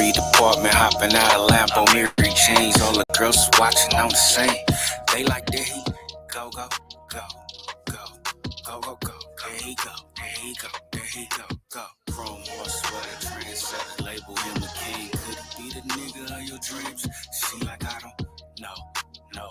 Street apartment, hopping out of Lambo, Mary Chains. All the girls is watching, I'm the same. They like, there he go, go, go, go, go, go, go. There he go, there he go, there he go, go. Chrome horse sweater, trendsetter, label him a king. Could he be the nigga of your dreams? She like, I don't know, no.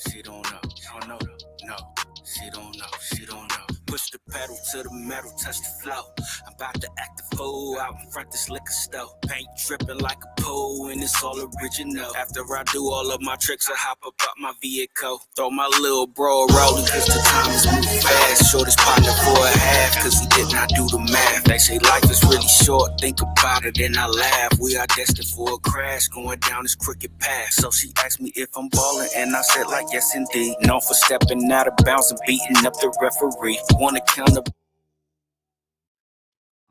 She don't know, no, no. She don't know, she don't know. Push the pedal to the metal, touch the flow. I'm about to act the fool out in front this liquor store. Paint dripping like a pool, and it's all original. After I do all of my tricks, I hop up out my vehicle. Throw my little bro rolling, cause the time is moving fast. Shortest partner for a half, cause he did not do the math. They say life is really short, think about it and I laugh. We are destined for a crash, going down this crooked path. So she asked me if I'm ballin', and I said like yes indeed. Known for stepping out of bounds and beating up the referee. Wanna count up.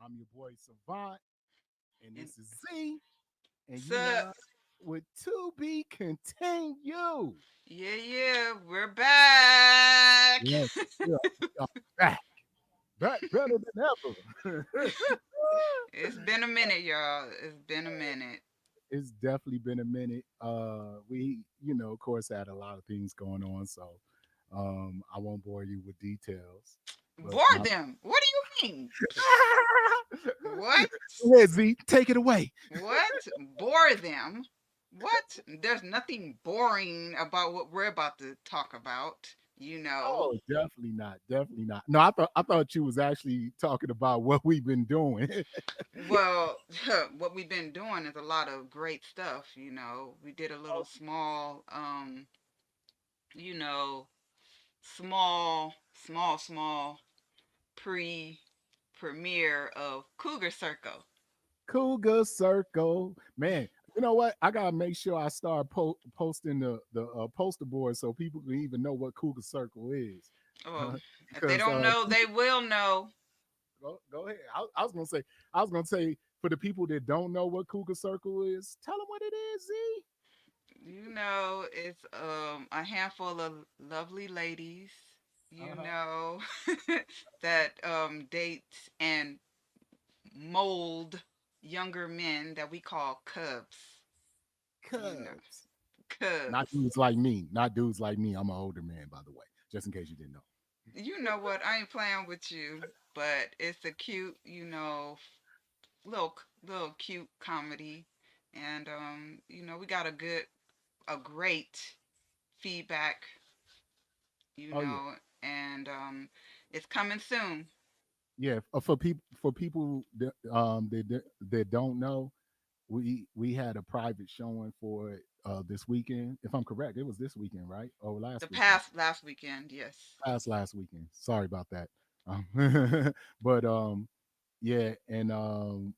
I'm your boy Savant, and this is Z, and you Sup? know with Tubi continue. Yeah, we're back. Yes, we are back, back better than ever. It's been a minute, y'all. It's been a minute. It's definitely been a minute. We, of course, had a lot of things going on, so I won't bore you with details. But Bore them. What do you mean? What? yeah, Z, take it away. What? Bore them? What? There's nothing boring about what we're about to talk about, you know. Oh, definitely not. Definitely not. No, I thought you was actually talking about what we've been doing. Well, what we've been doing is a lot of great stuff, you know. We did a little small, you know, small pre premiere of Cougar Circle. Cougar Circle, man. You know what? I gotta make sure I start posting the poster board so people can even know what Cougar Circle is. Oh, if they Because don't know, they will know. go ahead. I was gonna say for the people that don't know what Cougar Circle is, tell them what it is. Z. You know, it's a handful of lovely ladies, you Uh-huh. know, that date and mold younger men that we call cubs. You know, Cubs. Not cubs. dudes like me. Not dudes like me. I'm an older man, by the way. Just in case you didn't know. You know what? I ain't playing with you, but it's a cute, little cute comedy, and we got a great feedback, Oh yeah. and it's coming soon. Yeah, for people that don't know, we had a private showing for it this weekend. If I'm correct, it was this weekend, right? Or last The weekend? past last weekend, yes. Last weekend. Sorry about that. Um, but yeah, and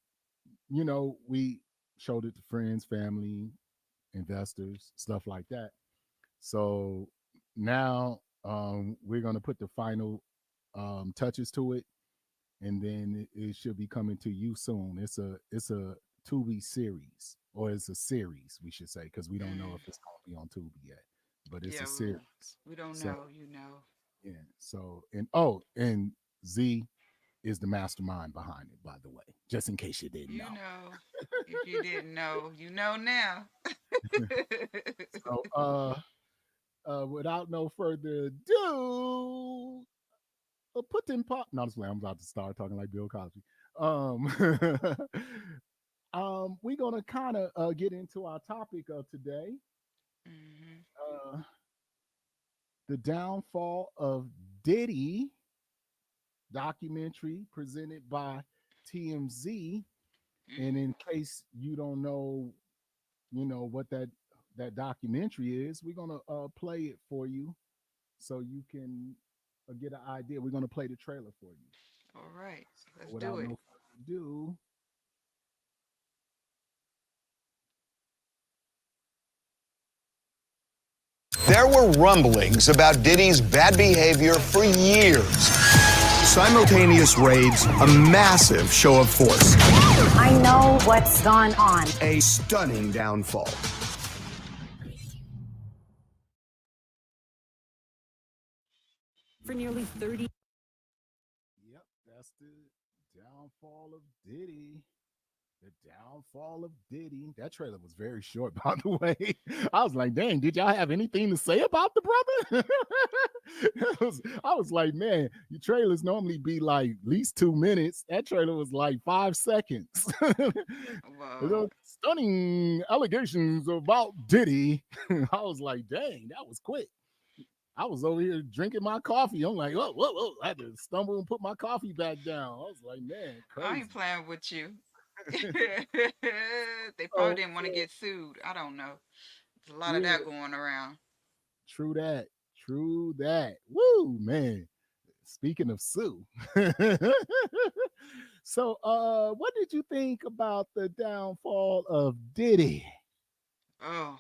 we showed it to friends, family, investors, stuff like that. So now we're gonna put the final touches to it, and then it should be coming to you soon. It's a Tubi series, or it's a series, we should say, because we don't know Mm, if it's going to be on Tubi yet, but it's a yeah, series. we don't So know. yeah, so and Z is the mastermind behind it, by the way, just in case you didn't You know. know. If you didn't know, you know now. So without no further ado, put in pop. No, just I'm about to start talking like Bill Cosby. Um, we're gonna kind of get into our topic of today. Hmm. Uh, the downfall of Diddy documentary presented by TMZ. And in case you don't know, what that documentary is, we're gonna play it for you so you can get an idea. We're gonna play the trailer for you. All right, So let's do without it. no further ado, There were rumblings about Diddy's bad behavior for years. Simultaneous raids, a massive show of force, I know what's gone on. a stunning downfall. For nearly 30. yep, that's the downfall of Diddy. The Downfall of Diddy. That trailer was very short, by the way. I was like, dang, did y'all have anything to say about the brother? I was like, man, your trailers normally be like at least 2 minutes. That trailer was like 5 seconds. Well, Stunning allegations about Diddy. I was like, dang, that was quick. I was over here drinking my coffee. I'm like, whoa, whoa, whoa. I had to stumble and put my coffee back down. I was like, man, I ain't crazy. playing with you. They probably So, didn't want to get sued. I don't know. There's a lot of yeah, that going around. true that. True that. Woo, man. Speaking of Sue. So, what did you think about the downfall of Diddy? Oh,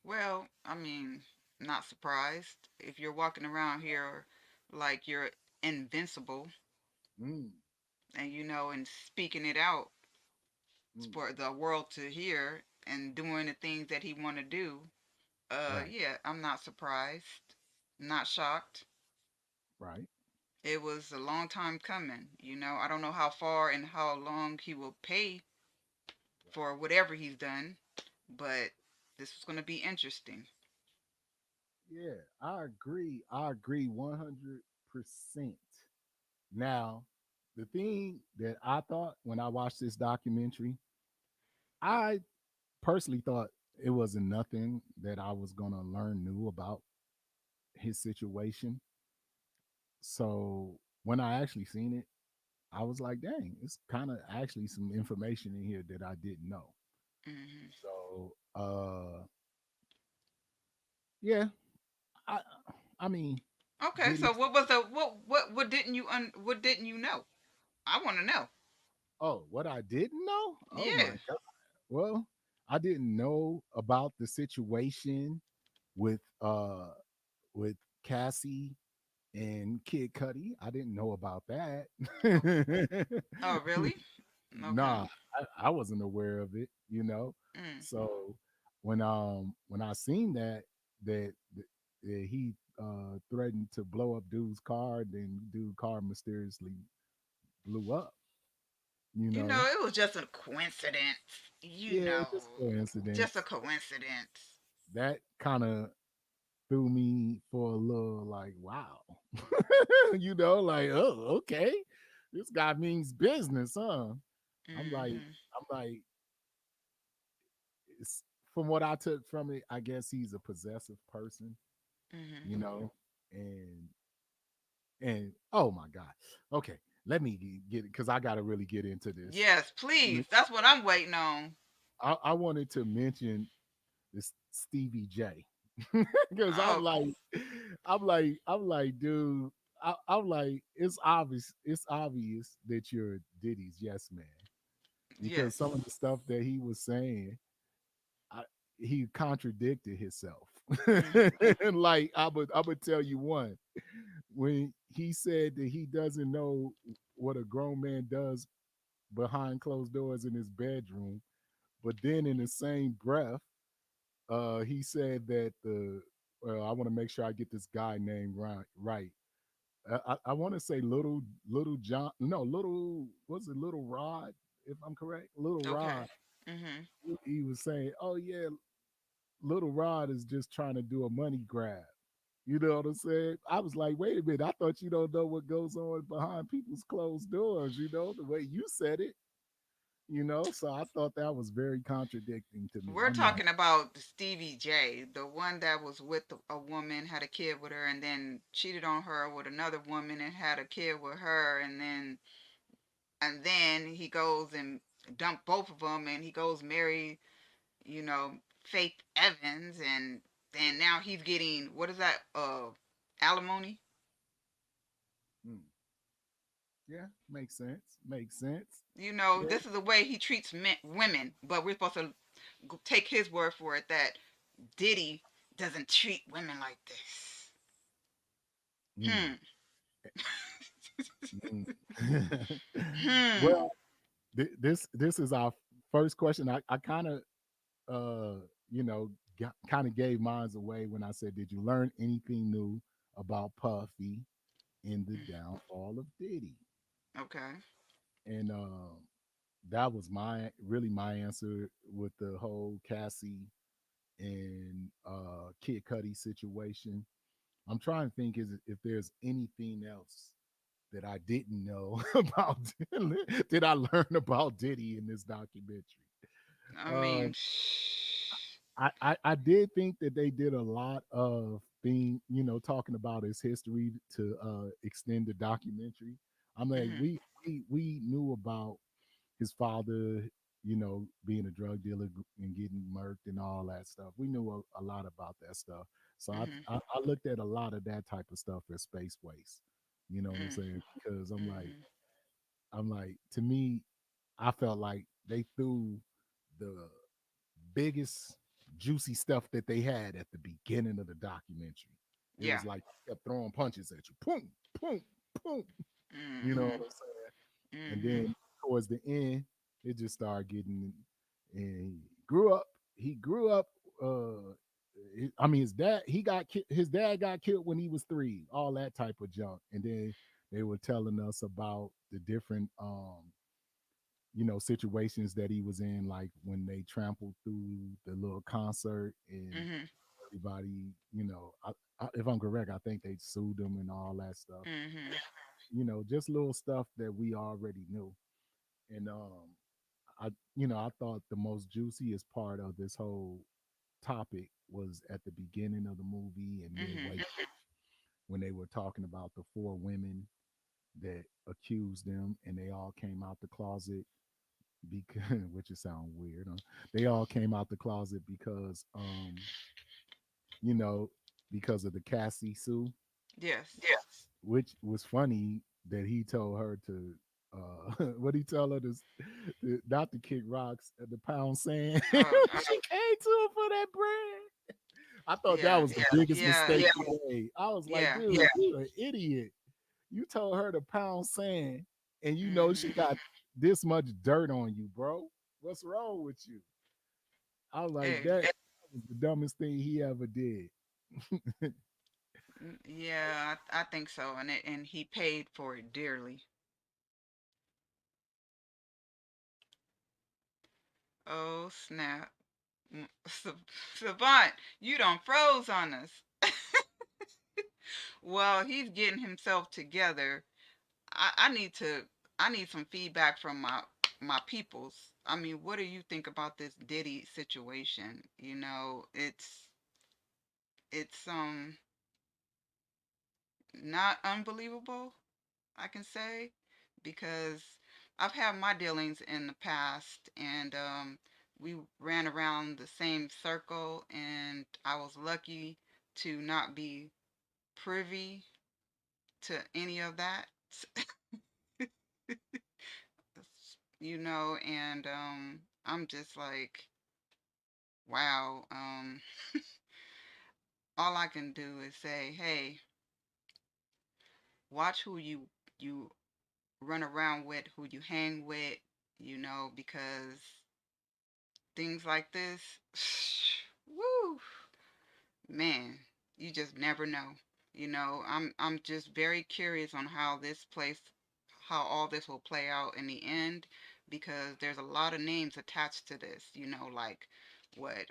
well, I mean, not surprised. If you're walking around here like you're invincible Mm, and and speaking it out mm, for the world to hear and doing the things that he want to do, right, yeah, I'm not surprised. Not shocked. right. It was a long time coming. I don't know how far and how long he will pay for whatever he's done, but this is going to be interesting. Yeah, I agree. I agree 100%. Now, the thing that I thought when I watched this documentary, I personally thought it wasn't nothing that I was going to learn new about his situation. So when I actually seen it, I was like, dang, it's kind of actually some information in here that I didn't know. Hmm. So, yeah, I, I mean, Okay, did he? so what was the what didn't you know? I want to know. Oh, what I didn't know? Oh my Yeah. God. Well, I didn't know about the situation with with Cassie and Kid Cudi. I didn't know about that. Oh, oh really? Okay. Nah, I wasn't aware of it, you know. Mm. So when I seen that he threatened to blow up dude's car, then dude car mysteriously blew up, you know. It was just a coincidence. You Yeah, know, just just a coincidence. coincidence. That kind of threw me for a little like, wow. Like, oh, okay. This guy means business, huh? I'm like, Hmm. I'm like, it's, from what I took from it, I guess he's a possessive person, Hmm. you know, and oh my god, okay, let me get it because I got to really get into this. Yes, please. That's what I'm waiting on. I wanted to mention this Stevie J because Oh, I'm like, dude, I'm like, it's obvious that you're Diddy's yes man because some yes. of the stuff that he was saying, I, he contradicted himself. Hmm. And like I would tell you one when he said that he doesn't know what a grown man does behind closed doors in his bedroom, but then in the same breath, he said that the well, I want to make sure I get this guy name right. Right. I want to say little John. No, little was it little Rod? If I'm correct, little Okay. Rod. Hmm. He was saying, "Oh yeah, little Rod is just trying to do a money grab." You know what I'm saying? I was like, wait a minute. I thought you don't know what goes on behind people's closed doors. The way you said it. So I thought that was very contradicting to me. We're I'm like, talking about Stevie J, the one that was with a woman, had a kid with her, and then cheated on her with another woman and had a kid with her, and then he goes and dump both of them, and he goes marry, Faith Evans, and then now he's getting, what is that? Alimony. hmm, yeah, makes sense. Makes sense. Yeah. This is the way he treats women, but we're supposed to take his word for it that Diddy doesn't treat women like this. Mm, Hmm. mm. Hmm. Well, this is our first question. I kind of you know kind of gave mines away when I said, did you learn anything new about Puffy in the downfall of Diddy? Okay. And that was my really my answer with the whole Cassie and Kid Cudi situation. I'm trying to think is if there's anything else that I didn't know about. Did I learn about Diddy in this documentary? I Uh, mean, I did think that they did a lot of thing, talking about his history to extend the documentary. I'm like, mhm, we knew about his father, being a drug dealer and getting murked and all that stuff. We knew a lot about that stuff. So mhm, I looked at a lot of that type of stuff as space waste. You know what I'm mhm, saying? Because mhm. I'm like, to me, I felt like they threw the biggest juicy stuff that they had at the beginning of the documentary. It Yeah. was like they kept throwing punches at you, boom, boom, boom. You know what Mhm, I'm saying? And mhm. then towards the end, it just started getting. And he grew up. He grew up. I mean, his dad. His dad got killed when he was 3. All that type of junk. And then they were telling us about the different situations that he was in, like when they trampled through the little concert and Mhm, everybody, if I'm correct, I think they sued him and all that stuff. mhm. Just little stuff that we already knew. And I thought the most juiciest part of this whole topic was at the beginning of the movie and Mhm. midway when they were talking about the 4 women that accused them, and they all came out the closet because which is sound weird. Huh? They all came out the closet because you know because of the Cassie Sue, Yes. which was funny that he told her to what he tell her not to kick rocks at the pound sand. She Oh, came to him for that bread. I thought that yeah. was the biggest Yeah. mistake he made. I was like, Yeah. dude, you an idiot. You told her to pound sand, and she Mhm. got this much dirt on you, bro. What's wrong with you? I was like, Ex- that was the dumbest thing he ever did. Yeah, I think so, and he paid for it dearly. Oh snap! Savant, you don't froze on us. Well, he's getting himself together. I need to. I need some feedback from my peoples. I mean, what do you think about this Diddy situation? It's not unbelievable, I can say, because I've had my dealings in the past, and we ran around the same circle, and I was lucky to not be privy to any of that. And I'm just like, wow. All I can do is say, hey, watch who you run around with, who you hang with, because things like this, woo, man, you just never know. I'm just very curious on how all this will play out in the end, because there's a lot of names attached to this. Like what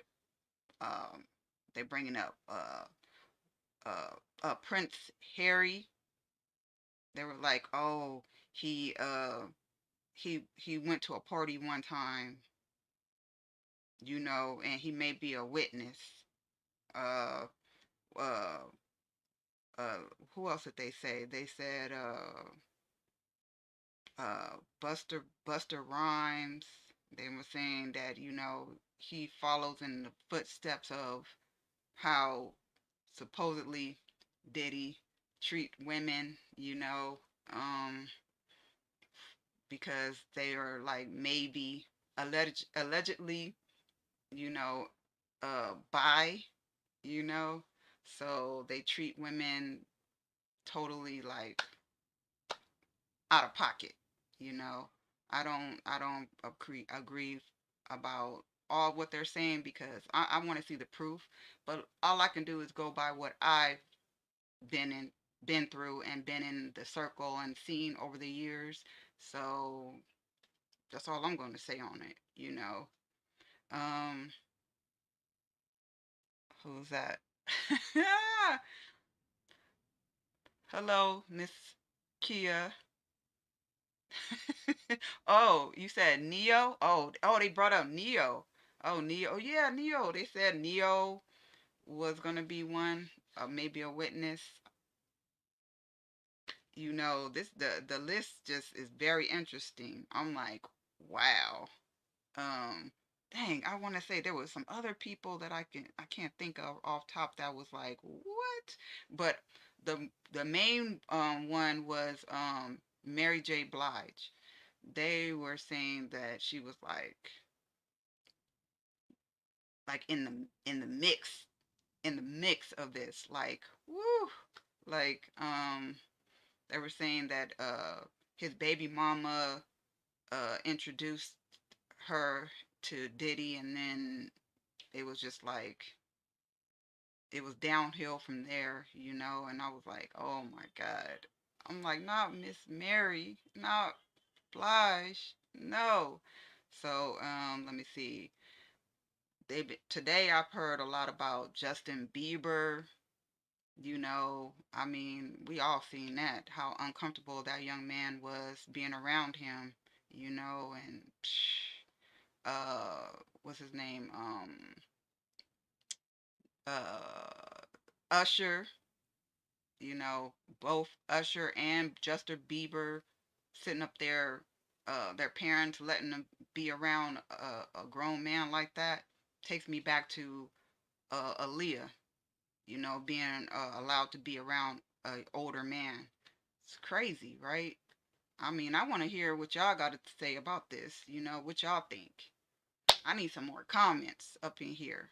um they're bringing up, Prince Harry. They were like, oh, he went to a party one time, and he may be a witness. Uh, uh, uh, who else did they say? They said Buster Rhymes. They were saying that he follows in the footsteps of how supposedly Diddy treat women. Um, because they are like maybe allegedly, you know, bi, you know, so they treat women totally like out of pocket, you know. I don't agree about all what they're saying, because I want to see the proof, but all I can do is go by what I've been in been through and been in the circle and seen over the years. So That's all I'm going to say on it. Um, who's that? Hello, Miss Kia. Oh, you said Neo? Oh, they brought up Neo. Oh, Neo. Oh, yeah, Neo. They said Neo was gonna be one, maybe a witness. This the list just is very interesting. I'm like, wow. Um, Dang, I want to say there was some other people that I can't think of off top that was like, what? But the main one was Mary J. Blige. They were saying that she was like in the mix of this, like, woo, like, they were saying that his baby mama introduced her to Diddy, and then it was just like it was downhill from there. And I was like, oh my God. I'm like, not Miss Mary, not Blige, no. So let me see. Today I've heard a lot about Justin Bieber. I mean, we all seen that, how uncomfortable that young man was being around him. And what's his name? Usher, both Usher and Justin Bieber sitting up there, their parents letting them be around a grown man like that takes me back to Aaliyah, being allowed to be around an older man. It's crazy, right? I mean, I want to hear what y'all got to say about this. What y'all think. I need some more comments up in here.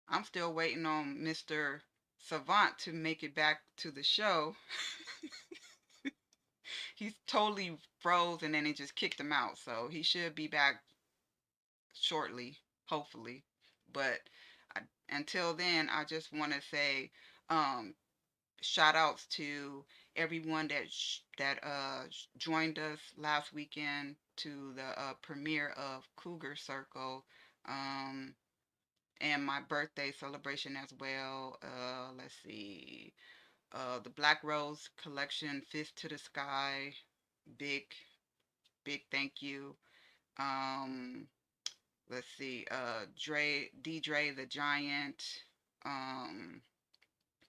I'm still waiting on Mr. Savant to make it back to the show. He's totally froze and then it just kicked him out. So he should be back shortly, hopefully. But until then, I just want to say um, shout outs to everyone that joined us last weekend to the premiere of Cougar Circle. Um, and my birthday celebration as well. Let's see. The Black Rose Collection, Fist to the Sky. Big, big thank you. Um, let's see. Dre the Giant. Um,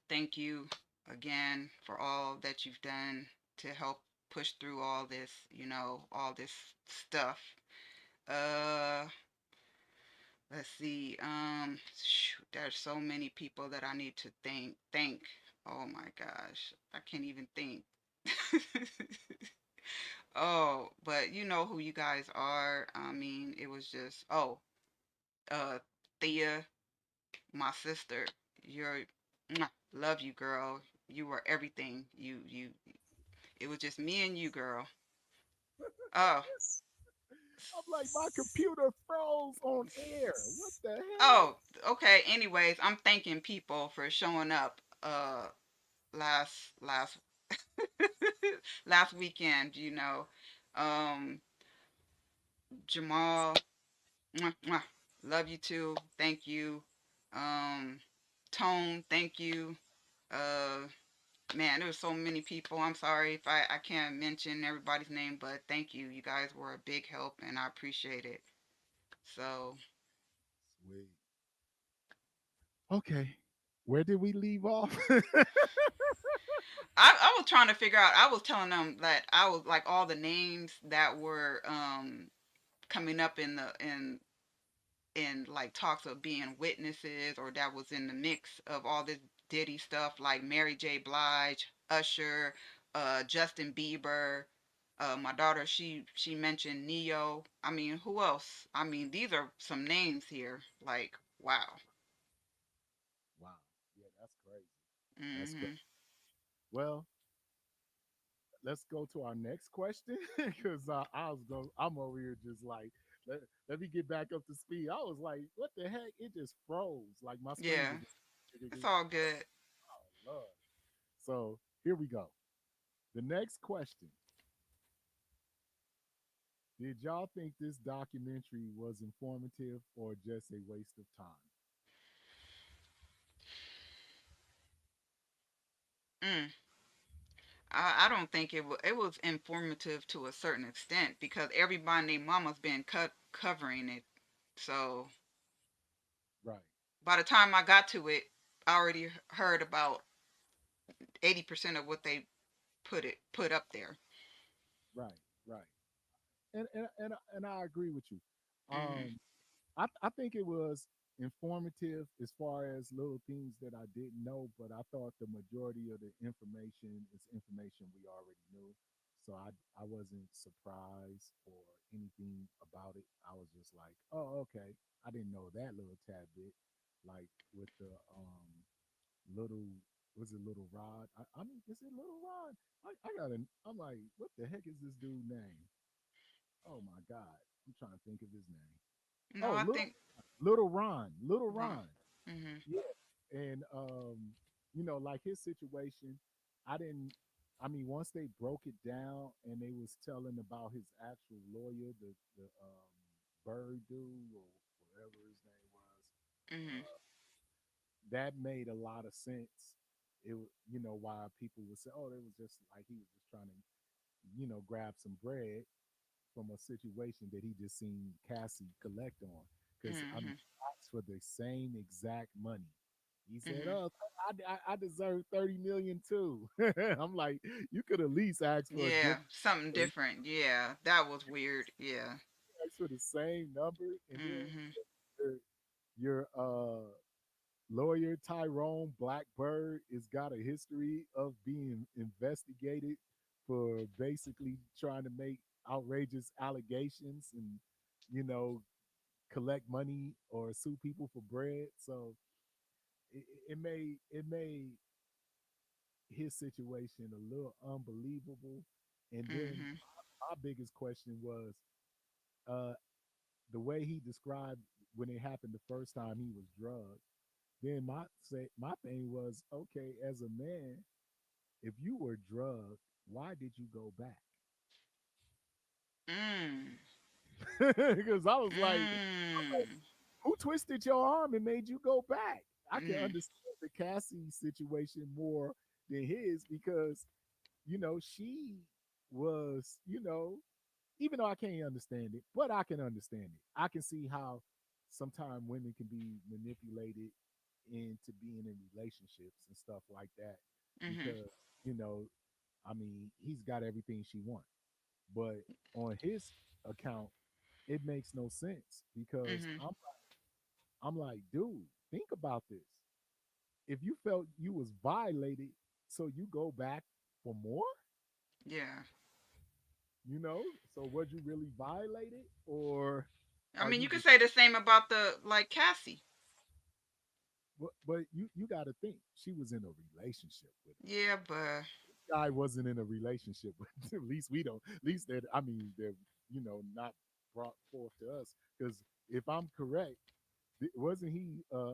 Thank you again for all that you've done to help push through all this stuff. Uh, let's see. Shoot, there's so many people that I need to thank. Oh my gosh, I can't even think. Oh, but you know who you guys are. I mean, it was just, uh Thea, my sister. You're love you, girl. You were everything. It was just me and you, girl. Oh, I'm like, my computer froze on air. What the hell? oh, okay. Anyways, I'm thanking people for showing up last last weekend. Um Jamal, mwah, mwah, love you too. Thank you. Um Tone, thank you. Uh Man, there were so many people. I'm sorry if I can't mention everybody's name, but thank you. You guys were a big help and I appreciate it. So Sweet. Okay. Where did we leave off? I was trying to figure out. I was telling them that I was like all the names that were coming up in like talks of being witnesses, or that was in the mix of all this Diddy stuff, like Mary J. Blige, Usher, Justin Bieber. My daughter, she mentioned Neo. I mean, who else? I mean, these are some names here. Like, wow. Wow. Yeah, that's crazy. That's crazy. Mhm. Well, let's go to our next question because I'm over here just like, let, let me get back up to speed. I was like, what the heck? It just froze. Like my screen Yeah, was just, it's all good. oh, Lord. So here we go. The next question: did y'all think this documentary was informative or just a waste of time? Mm. I don't think it was informative to a certain extent because everybody named Mama's been covering it. So Right, by the time I got to it, I already heard about 80% of what they put up there. right, right. And I agree with you. Mhm. Um, I think it was informative as far as little things that I didn't know, but I thought the majority of the information is information we already knew. So I wasn't surprised or anything about it. I was just like, oh, okay. I didn't know that little tad bit. Like with the little was it Little Rod? I mean, is it Little Rod? I got an. I'm like, what the heck is this dude name? Oh my God, I'm trying to think of his name. No, Oh, I think Little Ron, Little wrong. Ron. Mhm. Yeah, and like his situation, I didn't. I mean, once they broke it down and they was telling about his actual lawyer, the Bird dude or whatever his name was, Mhm. uh, that made a lot of sense. Why people would say, "Oh, it was just like he was just trying to, grab some bread from a situation that he just seen Cassie collect on." Because I mean, Mhm. he asked for the same exact money. He said, Mhm. "Oh, I deserve 30 million too." I'm like, you could at least ask for a Yeah, different, something different. Yeah, that was weird. Yeah. ask for the same number, and then Mhm. your lawyer Tyrone Blackbird has got a history of being investigated for basically trying to make outrageous allegations and you know collect money or sue people for bread. So it made his situation a little unbelievable. And then Mhm. my biggest question was uh, the way he described when it happened the first time he was drugged. Then my thing was, okay, as a man, if you were drugged, why did you go back? Mm. Because I was like, Mm. who twisted your arm and made you go back? I can Mm. understand the Cassie situation more than his because she was, even though I can't understand it, but I can understand it. I can see how sometimes women can be manipulated into being in relationships and stuff like that Mhm. because, you know, I mean, he's got everything she wants. But on his account, it makes no sense because Mhm. I'm like, dude, think about this. If you felt you was violated, so you go back for more, Yeah. so was you really violated or I are mean, you you could just say the same about the like Cassie. but you got to think she was in a relationship with him. Yeah, but Guy wasn't in a relationship with at least we don't at least that I mean they're not brought forth to us because if I'm correct, wasn't he a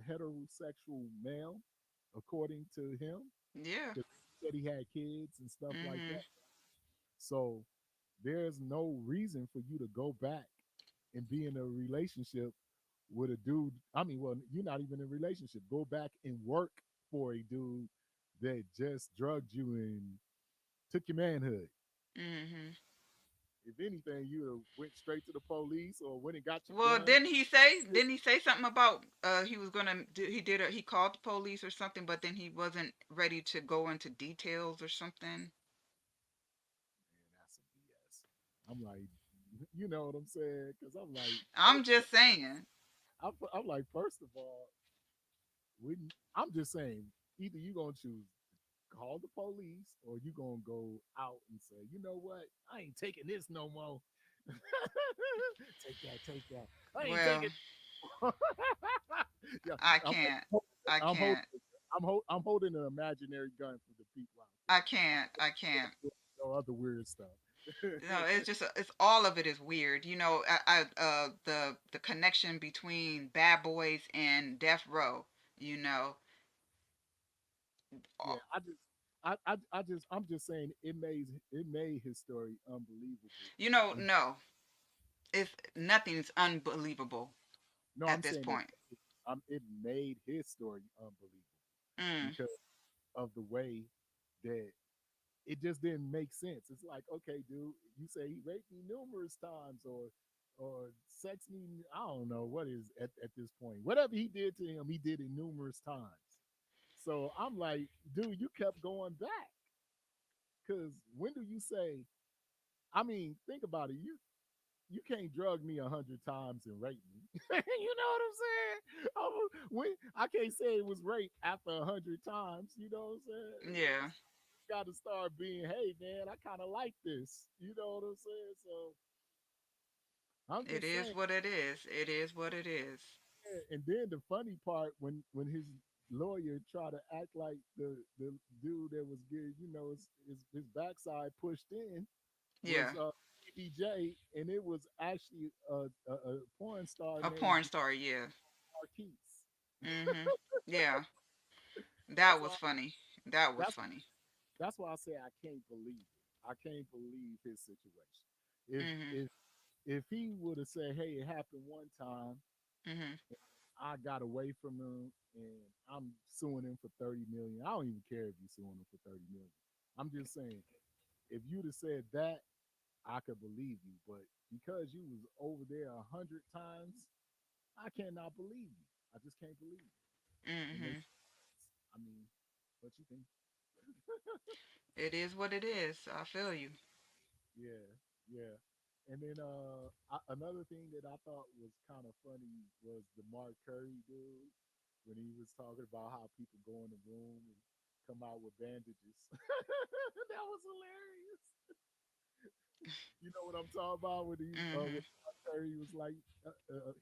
heterosexual male according to him? yeah. Because he said he had kids and stuff like Mhm. that. So there's no reason for you to go back and be in a relationship with a dude. I mean, well, you're not even in a relationship. Go back and work for a dude that just drugged you and took your manhood. Mhm. If anything, you went straight to the police or went and got your Well, gun. didn't he say something about he was gonna do he called the police or something, but then he wasn't ready to go into details or something. Man, that's some BS. I'm like, you know what I'm saying? Because I'm like, I'm just saying. I'm like, first of all, when I'm just saying, either you gonna choose call the police or you gonna go out and say, you know what, I ain't taking this no more. Take that. I ain't Well, taking. Yeah, I I'm, can't. I I'm holding. can't. I'm holding an imaginary gun for the people out I there. can't. I can't. No other weird stuff. No, it's just it's all of it is weird. The connection between Bad Boys and Death Row. You know, Yeah, Oh, I'm just saying it made his story unbelievable. And No, it's nothing's unbelievable no, at I'm this saying point. it made his story unbelievable Mm, because of the way that it just didn't make sense. It's like, okay, dude, you say he raped me numerous times or sex me. I don't know what is at this point. Whatever he did to him, he did it numerous times. So I'm like, dude, you kept going back. Cause when do you say, I mean, think about it. You can't drug me 100 times and rape me. You know what I'm saying? When I can't say it was rape after 100 times. You know what I'm saying? yeah, It's got to start being, hey man, I kind of like this. You know what I'm saying? So I'm it just is saying. what it is. It is what it is. And then the funny part when his lawyer tried to act like the dude that was getting, his backside pushed in Yeah, was BJ, and it was actually a porn star a named porn star. Yeah. Marquise. Yeah, that That's was all. funny. That was That's funny. that's why I say I can't believe it. I can't believe his situation. If Mhm. if if he would have said, "Hey, it happened one time," Mhm. I got away from him, and I'm suing him for 30 million. I don't even care if you suing him for 30 million. I'm just saying, if you'd have said that, I could believe you. But because you was over there 100 times, I cannot believe you. I just can't believe it. It makes, Mhm. I mean, what you think? It is what it is. I feel you. Yeah, yeah. And then another thing that I thought was kind of funny was the Mark Curry dude when he was talking about how people go in the room and come out with bandages. That was hilarious. You know what I'm talking about? When Mhm. Mark Curry was like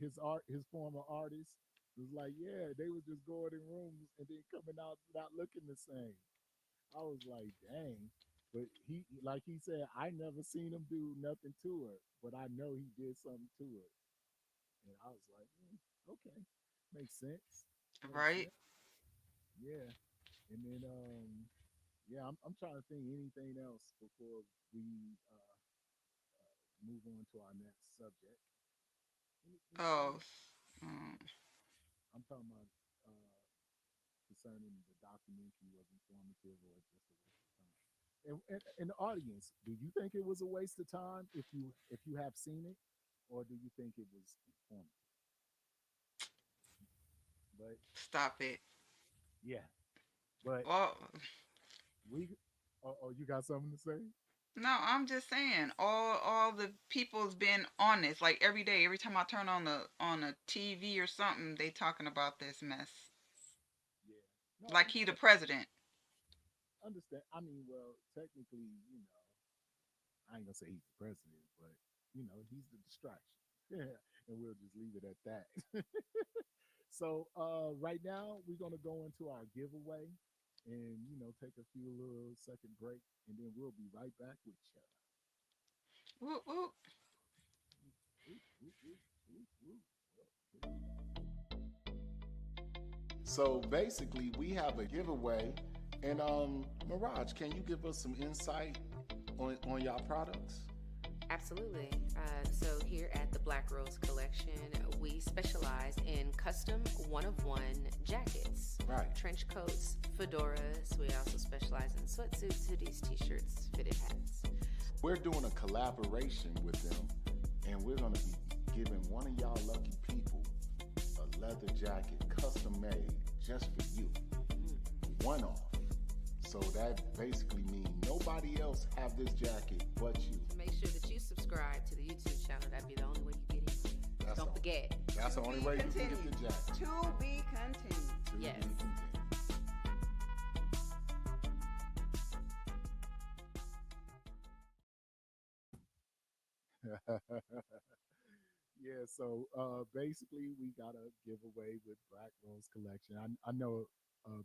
his former artist was like, yeah, they was just going in rooms and then coming out not looking the same. I was like, dang. But like he said, I never seen him do nothing to her, but I know he did something to her. And I was like, okay, makes sense. Makes Right. sense. Yeah. And then, yeah, I'm trying to think anything else before we move on to our next subject. Anything Oh. else? Mm. I'm talking about concerning the documentary was informative or just a waste of time. And the audience, do you think it was a waste of time if you have seen it, or do you think it was informative? But Stop it. yeah, but Well, we. Oh, you got something to say? no, I'm just saying. All the people's been honest. Like every day, every time I turn on a TV or something, they talking about this mess. Yeah. No, Like he the president. understand. I mean, well, technically, I ain't gonna say he's the president, but he's the distraction. Yeah, and we'll just leave it at that. So right now we're gonna go into our giveaway, and take a few little second break, and then we'll be right back with Whoop whoop. you. So basically, we have a giveaway, and Mirage, can you give us some insight on y'all products? Absolutely. So here at the Black Rose Collection, we specialize in custom one-of-one jackets, Right. trench coats, fedoras. We also specialize in sweatsuits, hoodies, t-shirts, fitted hats. We're doing a collaboration with them, and we're going to be giving one of y'all lucky people a leather jacket custom made just for you, one off. So that basically means nobody else have this jacket but you. Make sure that you subscribe to the YouTube channel. That'd be the only way you get in. Don't forget. That's the only way you can get Continued. the jacket. To be continued. Yes. Yeah, so basically we got a giveaway with Black Rose Collection. I know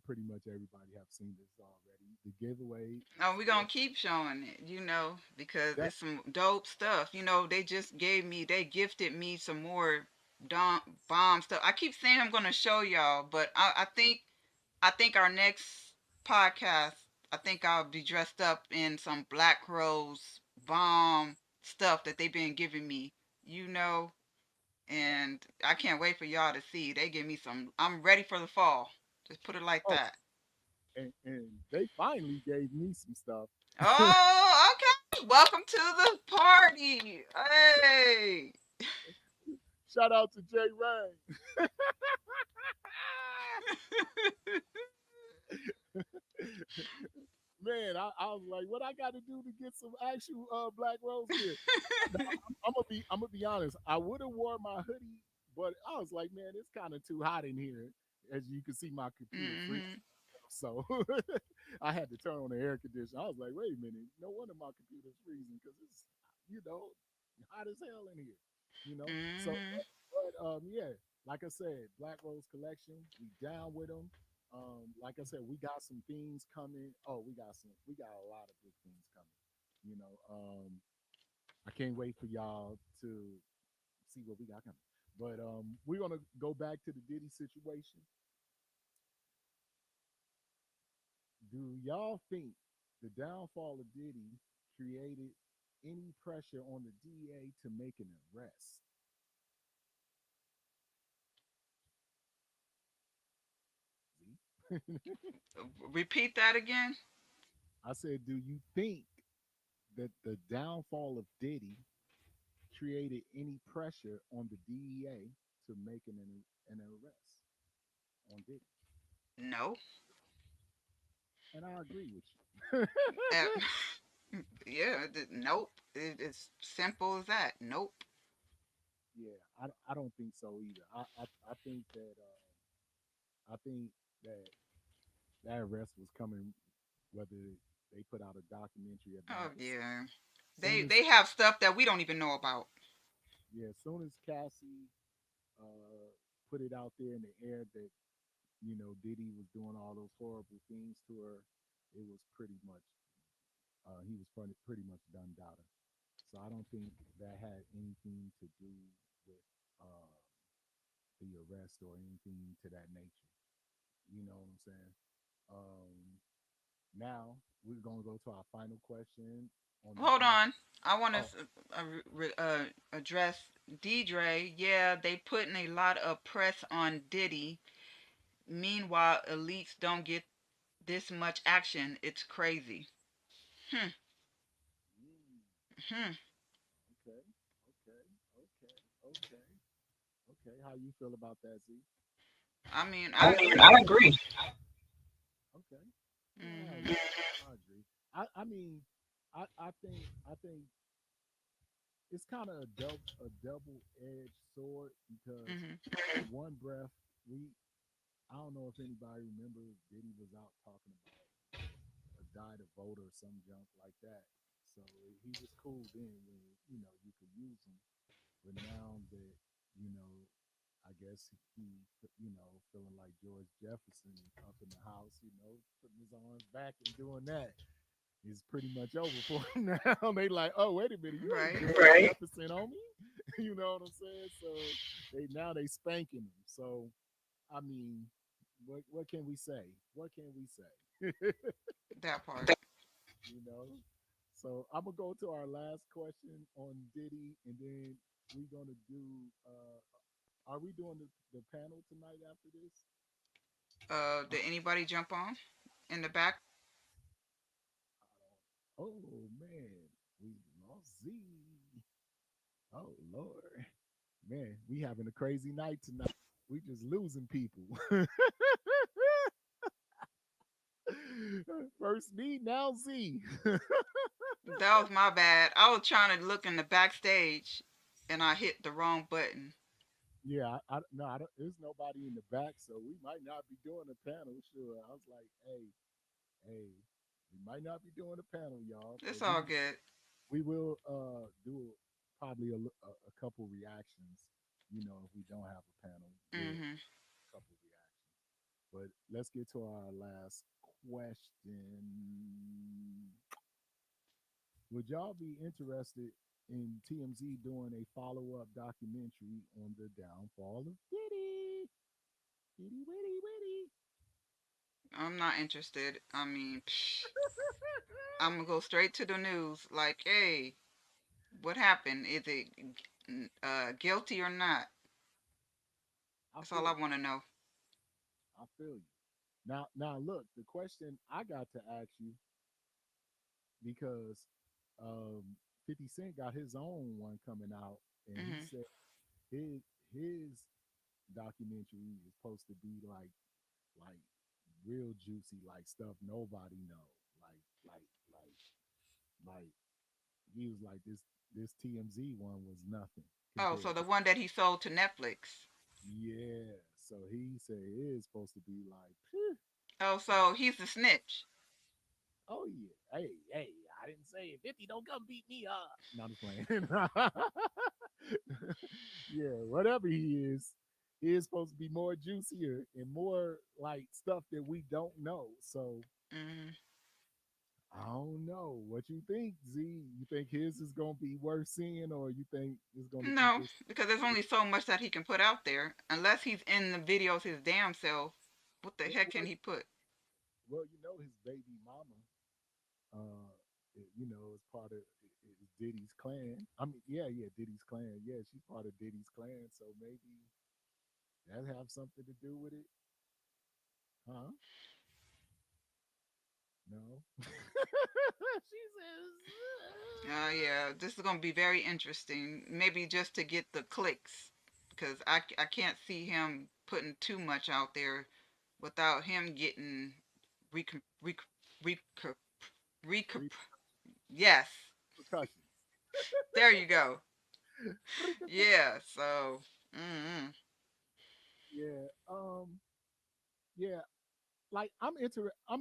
pretty much everybody have seen this already. The giveaway, Oh, we're gonna keep showing it, because that it's some dope stuff. They just they gifted me some more bomb stuff. I keep saying I'm gonna show y'all, but I think our next podcast I think I'll be dressed up in some Black Rose bomb stuff that they've been giving me, you know, Yep. and I can't wait for y'all to see. They give me some. I'm ready for the fall. Just put it like Oh, that. and they finally gave me some stuff. Oh, okay. Welcome to the party. Hey. Shout out to Jay Rain. Man, I was like, what I got to do to get some actual Black Rose gear? Now, I'm gonna be honest. I would have wore my hoodie, but I was like, man, it's kind of too hot in here. As you can see, my computer freezing. Mhm. So I had to turn on the air conditioner. I was like, wait a minute, no wonder my computer's freezing because it's you know hot as hell in here. So Mhm. yeah, like I said, Black Rose Collection, we down with them. Like I said, we got some things coming. Oh, we got a lot of big things coming. You know, I can't wait for y'all to see what we got coming. But we're gonna go back to the Diddy situation. Do y'all think the downfall of Diddy created any pressure on the DA to make an arrest? Repeat that again. I said, do you think that the downfall of Diddy created any pressure on the DEA to make an arrest on Diddy? No. And I agree with you. Uh, yeah. Nope. It's simple as that. Nope. Yeah, I don't think so either. I think that I think that that arrest was coming whether they put out a documentary or Oh not. yeah. Soon as They have stuff that we don't even know about. yeah, soon as Cassie put it out there in the air that Diddy was doing all those horrible things to her, it was pretty much he was pretty much done doubter. So I don't think that had anything to do with uh, the arrest or anything to that nature. You know what I'm saying? Now we're gonna go to our final question on this Hold down. on. I want to Oh, address Deidre. Yeah, they putting a lot of press on Diddy. Meanwhile, elites don't get this much action. It's crazy. Hmm. mm, Hmm. okay, okay, okay, okay, okay. How you feel about that, Z? I mean, I I mean, agree. I agree. Okay, yeah, I Mhm. agree. I agree. I mean, I think it's kind of a double edged sword because Mhm. one breath we I don't know if anybody remembers Diddy was out talking about a die to vote or some junk like that. So he was cool then when you could use him, but now that you know I guess he feeling like George Jefferson up in the house, putting his arms back and doing that is pretty much over for him now. They like, oh wait a minute, you ain't Right. George right. Jefferson on me. You know what I'm saying? So they spanking him. So I mean, what can we say? What can we say? That part. you know. So I'm gonna go to our last question on Diddy, and then we're gonna do. Are we doing the panel tonight after this? Did anybody jump on in the back? Oh man, we lost Z. Oh Lord, man, we having a crazy night tonight. We just losing people. First me, now Z. That was my bad. I was trying to look in the backstage, and I hit the wrong button. Yeah, no, I don't, there's nobody in the back, so we might not be doing a panel. Sure, I was like, hey, we might not be doing a panel, y'all, but It's we all good. we will do probably a couple reactions. If we don't have a panel, we'll Mhm. a couple reactions. But let's get to our last question. Would y'all be interested in TMZ doing a follow up documentary on the downfall of Diddy? Witty, witty, witty. I'm not interested. I mean, I'm gonna go straight to the news. Like, hey, what happened? Is it guilty or not? I That's feel all I you. want to know. I feel you. Now, look. The question I got to ask you because um, 50 Cent got his own one coming out, and he Hmm. said his documentary is supposed to be like real juicy, like stuff nobody know, like like like like he was like this TMZ one was nothing Oh, so compared the to. one that he sold to Netflix. Yeah, so he said it is supposed to be like, phew, Oh, like so he's the snitch. oh yeah, hey, I didn't say it. 50, don't come beat me up. No, I'm just playing. Yeah, whatever he is supposed to be more juicier and more like stuff that we don't know. So Hmm. I don't know. What you think, Z? You think his is gonna be worth seeing, or you think it's gonna be No, just because there's only so much that he can put out there. Unless he's in the videos his damn self, what the heck well, can he put? well, his baby mama, is part of is Diddy's clan. I mean, yeah, Diddy's clan. Yeah, she's part of Diddy's clan, so maybe that have something to do with it, huh? No. She Yeah, this is gonna be very interesting. Maybe just to get the clicks, because I can't see him putting too much out there without him getting rec rec rec rec says yes, repercussions. there you go. Repercussions. Yeah, so mm-mm. Yeah. Yeah. Like I'm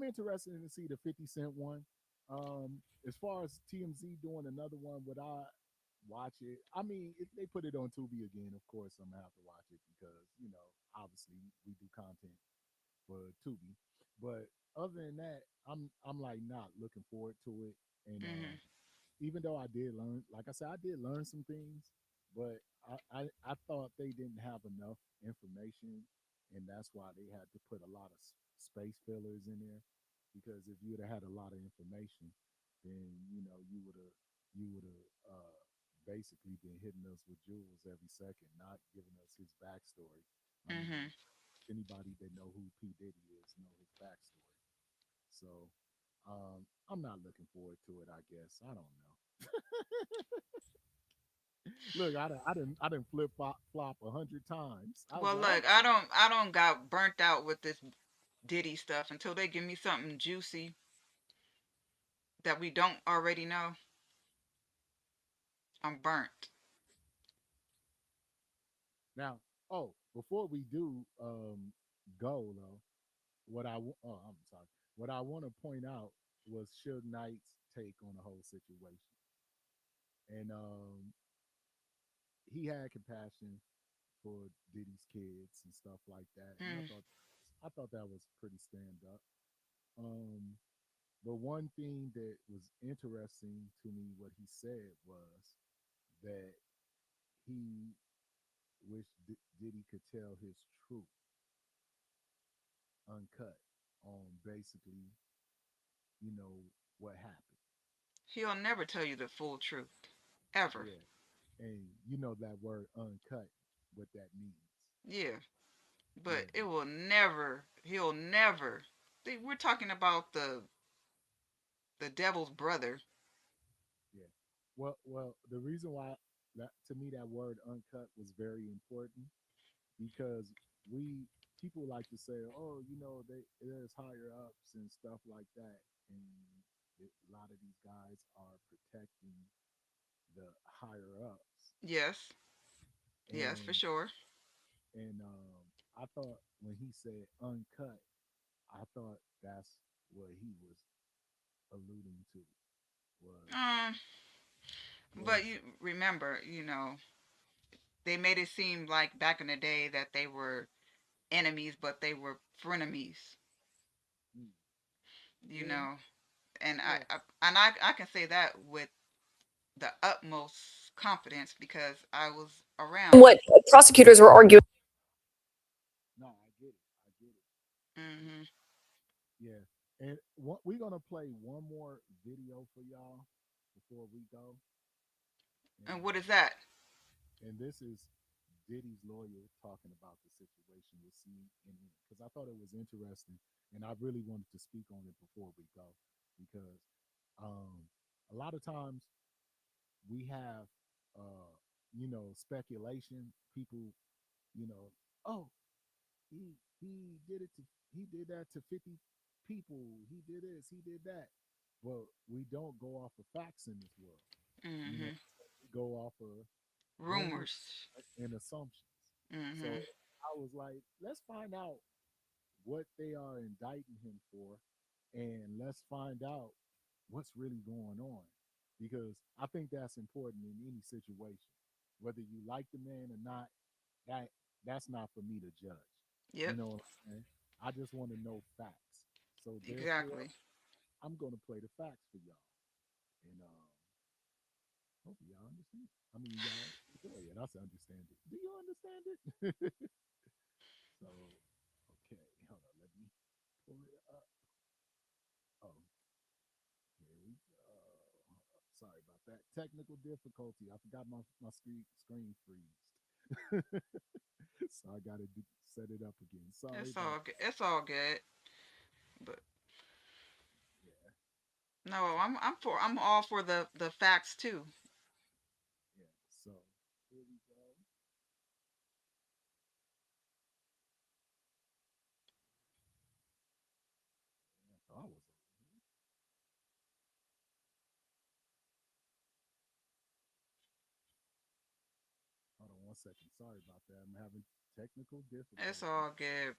interested to see the 50 Cent one. As far as TMZ doing another one, would I watch it? I mean, if they put it on Tubi again, of course I'm gonna have to watch it because obviously we do content for Tubi. But other than that, I'm like not looking forward to it. And Hmm. even though I did learn, like I said, I did learn some things, but I thought they didn't have enough information, and that's why they had to put a lot of space fillers in there. Because if you'd have had a lot of information, then you would have basically been hitting us with jewels every second, not giving us his backstory. I Hmm. mean, anybody that know who P Diddy is know his backstory. So I'm not looking forward to it. I guess I don't know. Look, I didn't flop 100 times. I was Well, like, oh, look, I don't got burnt out with this Diddy stuff until they give me something juicy that we don't already know. I'm burnt. now, oh, before we do go though, I'm sorry. What I want to point out was Suge Knight's take on the whole situation, and he had compassion for Diddy's kids and stuff like that, and Mm. I thought that was pretty stand up. Um, but one thing that was interesting to me, what he said was that he wished Diddy could tell his truth uncut on basically, you know, what happened. He'll never tell you the full truth. Ever. Yeah. And you know that word uncut, what that means. Yeah. But Yeah. it will never, he'll never. We're talking about the devil's brother. Yeah. Well, the reason why that to me that word uncut was very important because we people like to say, oh, there's higher ups and stuff like that, and a lot of these guys are protecting the higher ups, Yes. Yes, for and sure. I thought when he said uncut, I thought that's what he was alluding to was Um, but was you remember, they made it seem like back in the day that they were enemies, but they were frenemies, mm, you yeah, know. And I, well, I and I can say that with the utmost confidence because I was around. What prosecutors were arguing. no, I get it, I get it. Hmm. Yeah. And we're gonna play one more video for y'all before we go, And and what is that? this is Diddy's lawyer talking about the situation with C and E, because I thought it was interesting, and I really wanted to speak on it before we go, because um, a lot of times we have speculation. People, you know, oh, he did it to he did that to 50 people. He did this, he did that. But we don't go off of facts in this world. You know, Mhm. we go off of rumors Rumors. and assumptions. So Mhm. I was like, let's find out what they are indicting him for, and let's find out what's really going on, because I think that's important in any situation. Whether you like the man or not, that that's not for me to judge. You Yep. know what I'm saying? I just want to know facts. So therefore, Exactly. I'm gonna play the facts for y'all, and hope y'all understand. I mean, y'all enjoy it. I understand it. Do you understand it? So, okay, hold on. Let me pull it up. Oh, here we go. Sorry about that. Technical difficulty. I forgot my screen freezed. So I got to set it up again. Sorry It's about all good. It's all good. But that. no, So I'm all for the facts too. yeah. So here we go. I thought I was hold on 1 second. Sorry about that. I'm having technical It's difficulty. all good.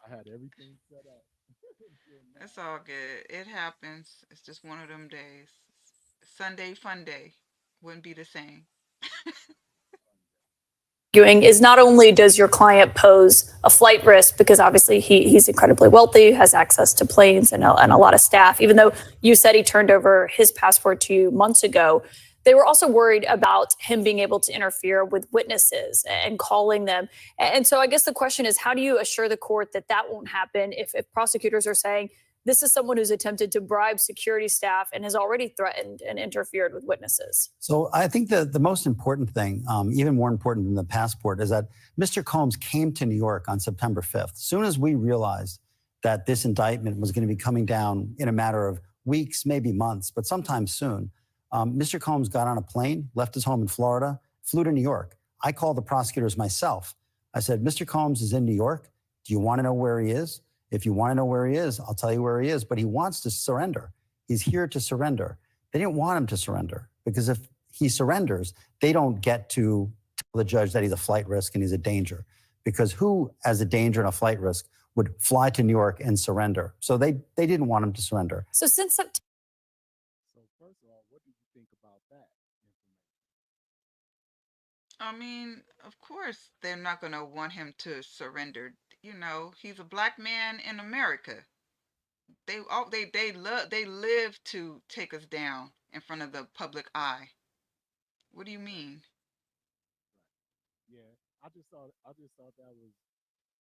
I had everything set up until It's now. all good. It happens. It's just one of them days. Sunday fun day wouldn't be the same. Arguing is not only does your client pose a flight risk because obviously he's incredibly wealthy, has access to planes and a lot of staff, even though you said he turned over his passport to you months ago, they were also worried about him being able to interfere with witnesses and calling them. And so I guess the question is, how do you assure the court that that won't happen if prosecutors are saying this is someone who's attempted to bribe security staff and has already threatened and interfered with witnesses? So I think the most important thing, even more important than the passport, is that Mr. Combs came to New York on September 5th. As soon as we realized that this indictment was going to be coming down in a matter of weeks, maybe months, but sometime soon, Mr. Combs got on a plane, left his home in Florida, flew to New York. I called the prosecutors myself. I said, Mr. Combs is in New York. Do you want to know where he is? If you want to know where he is, I'll tell you where he is, but he wants to surrender. He's here to surrender. They didn't want him to surrender because if he surrenders, they don't get to tell the judge that he's a flight risk and he's a danger. Because who, as a danger and a flight risk, would fly to New York and surrender? So they didn't want him to surrender. So since September, So first of all, what do you think about that information? I mean, of course they're not going to want him to surrender. You know, he's a black man in America. They live to take us down in front of the public eye. What do you Right, mean? right. Yeah, I just thought that was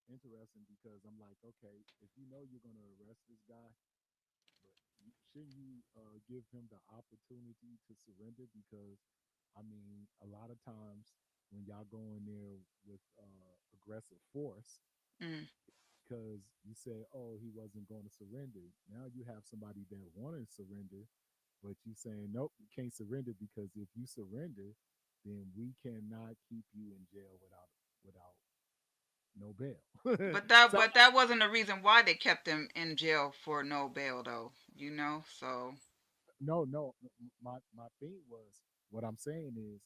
interesting, because I'm like, okay, if you know you're gonna arrest this guy, but shouldn't you give him the opportunity to surrender? Because I mean, a lot of times when y'all go in there with aggressive force, Mm, because you say, oh, he wasn't going to surrender. Now you have somebody that wanted to surrender, but you saying, nope, you can't surrender, because if you surrender, then we cannot keep you in jail without no bail. So but that wasn't the reason why they kept him in jail for no bail, though. You know, so. no, no. My thing was, what I'm saying is,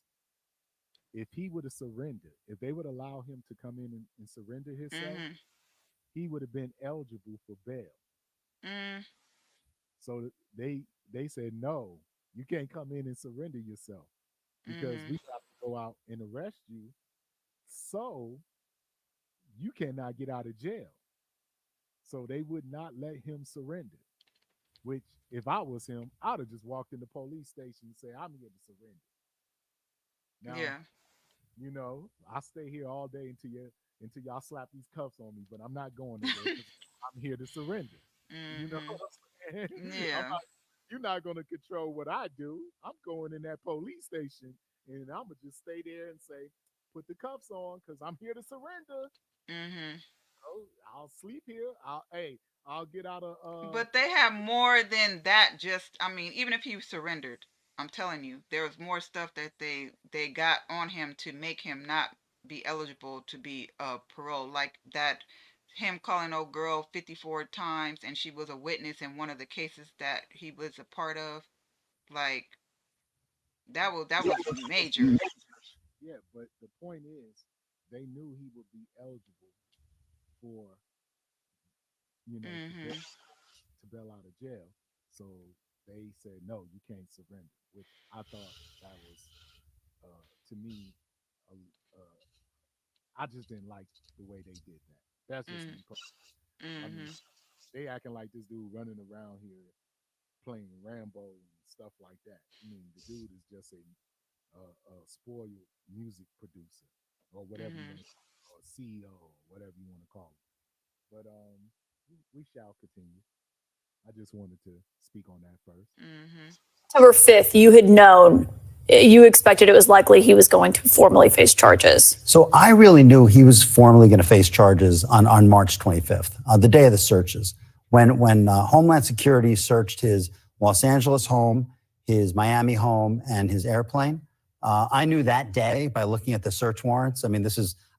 if he would have surrendered, if they would allow him to come in and surrender himself, Mhm. he would have been eligible for bail. Mm, So they said, no, you can't come in and surrender yourself, because we mhm. have to go out and arrest you. So you cannot get out of jail. So they would not let him surrender. Which, if I was him, I'd have just walked in the police station and say, I'm here to surrender. Now, Yeah. I stay here all day until y'all slap these cuffs on me, but I'm not going nowhere because I'm here to surrender. You know Mhm. what I'm saying? I'm Yeah. not, you're not going to control what I do. I'm going in that police station and I'm going to just stay there and say, put the cuffs on because I'm here to surrender. Mhm. Oh, I'll sleep here. I'll get out of But they have more than that. Just, I mean, even if he surrendered, I'm telling you, there was more stuff that they got on him to make him not be eligible to be parole, like that. Him calling old girl 54 times, and she was a witness in one of the cases that he was a part of. Like yeah, that was major. yeah, but the point is they knew he would be eligible for, Mhm. to bail out of jail. So they said, no, you can't surrender, which I thought that was, to me, uh, I just didn't like the way they did that. That's just Mhm. me. I mean, Mhm. they acting like this dude running around here playing Rambo and stuff like that. I mean, the dude is just a spoiled music producer or whatever you Mhm. want to call it, or CEO or whatever you want to call it. But we shall continue. I just wanted to speak on that first. Mhm. September 5th, you had known, you expected it was likely he was going to formally face charges. So I really knew he was formally going to face charges on March 25th, the day of the searches, when Homeland Security searched his Los Angeles home, his Miami home, and his airplane. I knew that day by looking at the search warrants. I mean,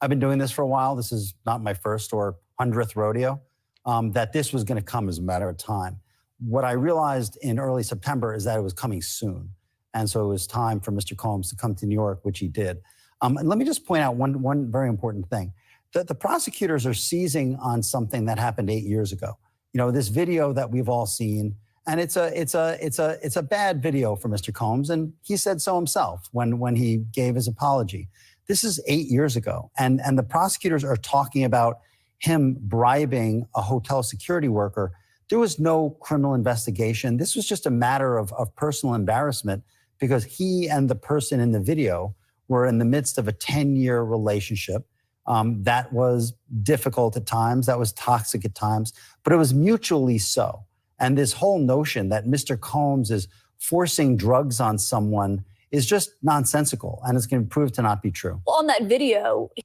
I've been doing this for a while. This is not my first or 100th rodeo, that this was going to come as a matter of time. What I realized in early September is that it was coming soon. And so it was time for Mr. Combs to come to New York, which he did. And let me just point out one very important thing. The prosecutors are seizing on something that happened 8 years ago. You know, this video that we've all seen, and it's a bad video for Mr. Combs, and he said so himself when he gave his apology. This is 8 years ago, and the prosecutors are talking about him bribing a hotel security worker. There was no criminal investigation. This was just a matter of personal embarrassment because he and the person in the video were in the midst of a 10-year relationship that was difficult at times, that was toxic at times, but it was mutually so. And this whole notion that Mr. Combs is forcing drugs on someone is just nonsensical, and it's going to prove to not be true. Well, on that video, What do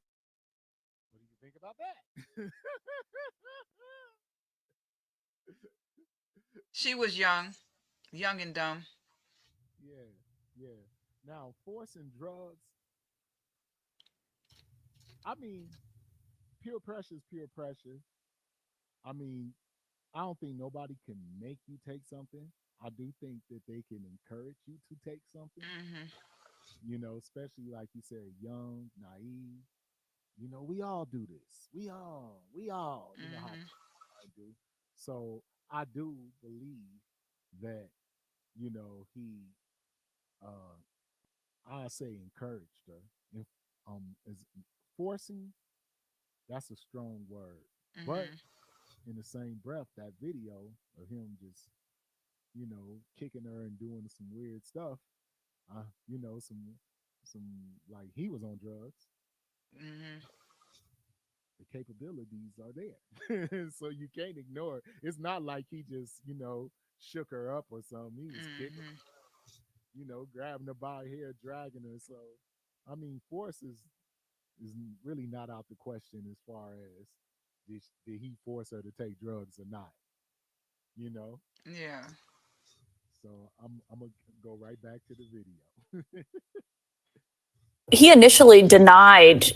you think about that? She was young, young and dumb. Yeah, yeah. Now, forcing drugs, I mean, peer pressure is peer pressure. I mean, I don't think nobody can make you take something. I do think that they can encourage you to take something, Mhm. especially like you said, young, naive. We all do this. We all, how Mhm. I do. So I do believe that, he, uh, I say encouraged her. If is forcing, that's a strong word. But Mhm. in the same breath, that video of him just, kicking her and doing some weird stuff, some like he was on drugs. Mhm. The capabilities are there. So you can't ignore it. It's not like he just, shook her up or something. He was kicking, Mhm. grabbing her by her hair, dragging her. So, I mean, force is really not out the question as far as did he force her to take drugs or not, you know? Yeah. So I'm gonna go right back to the video. he initially denied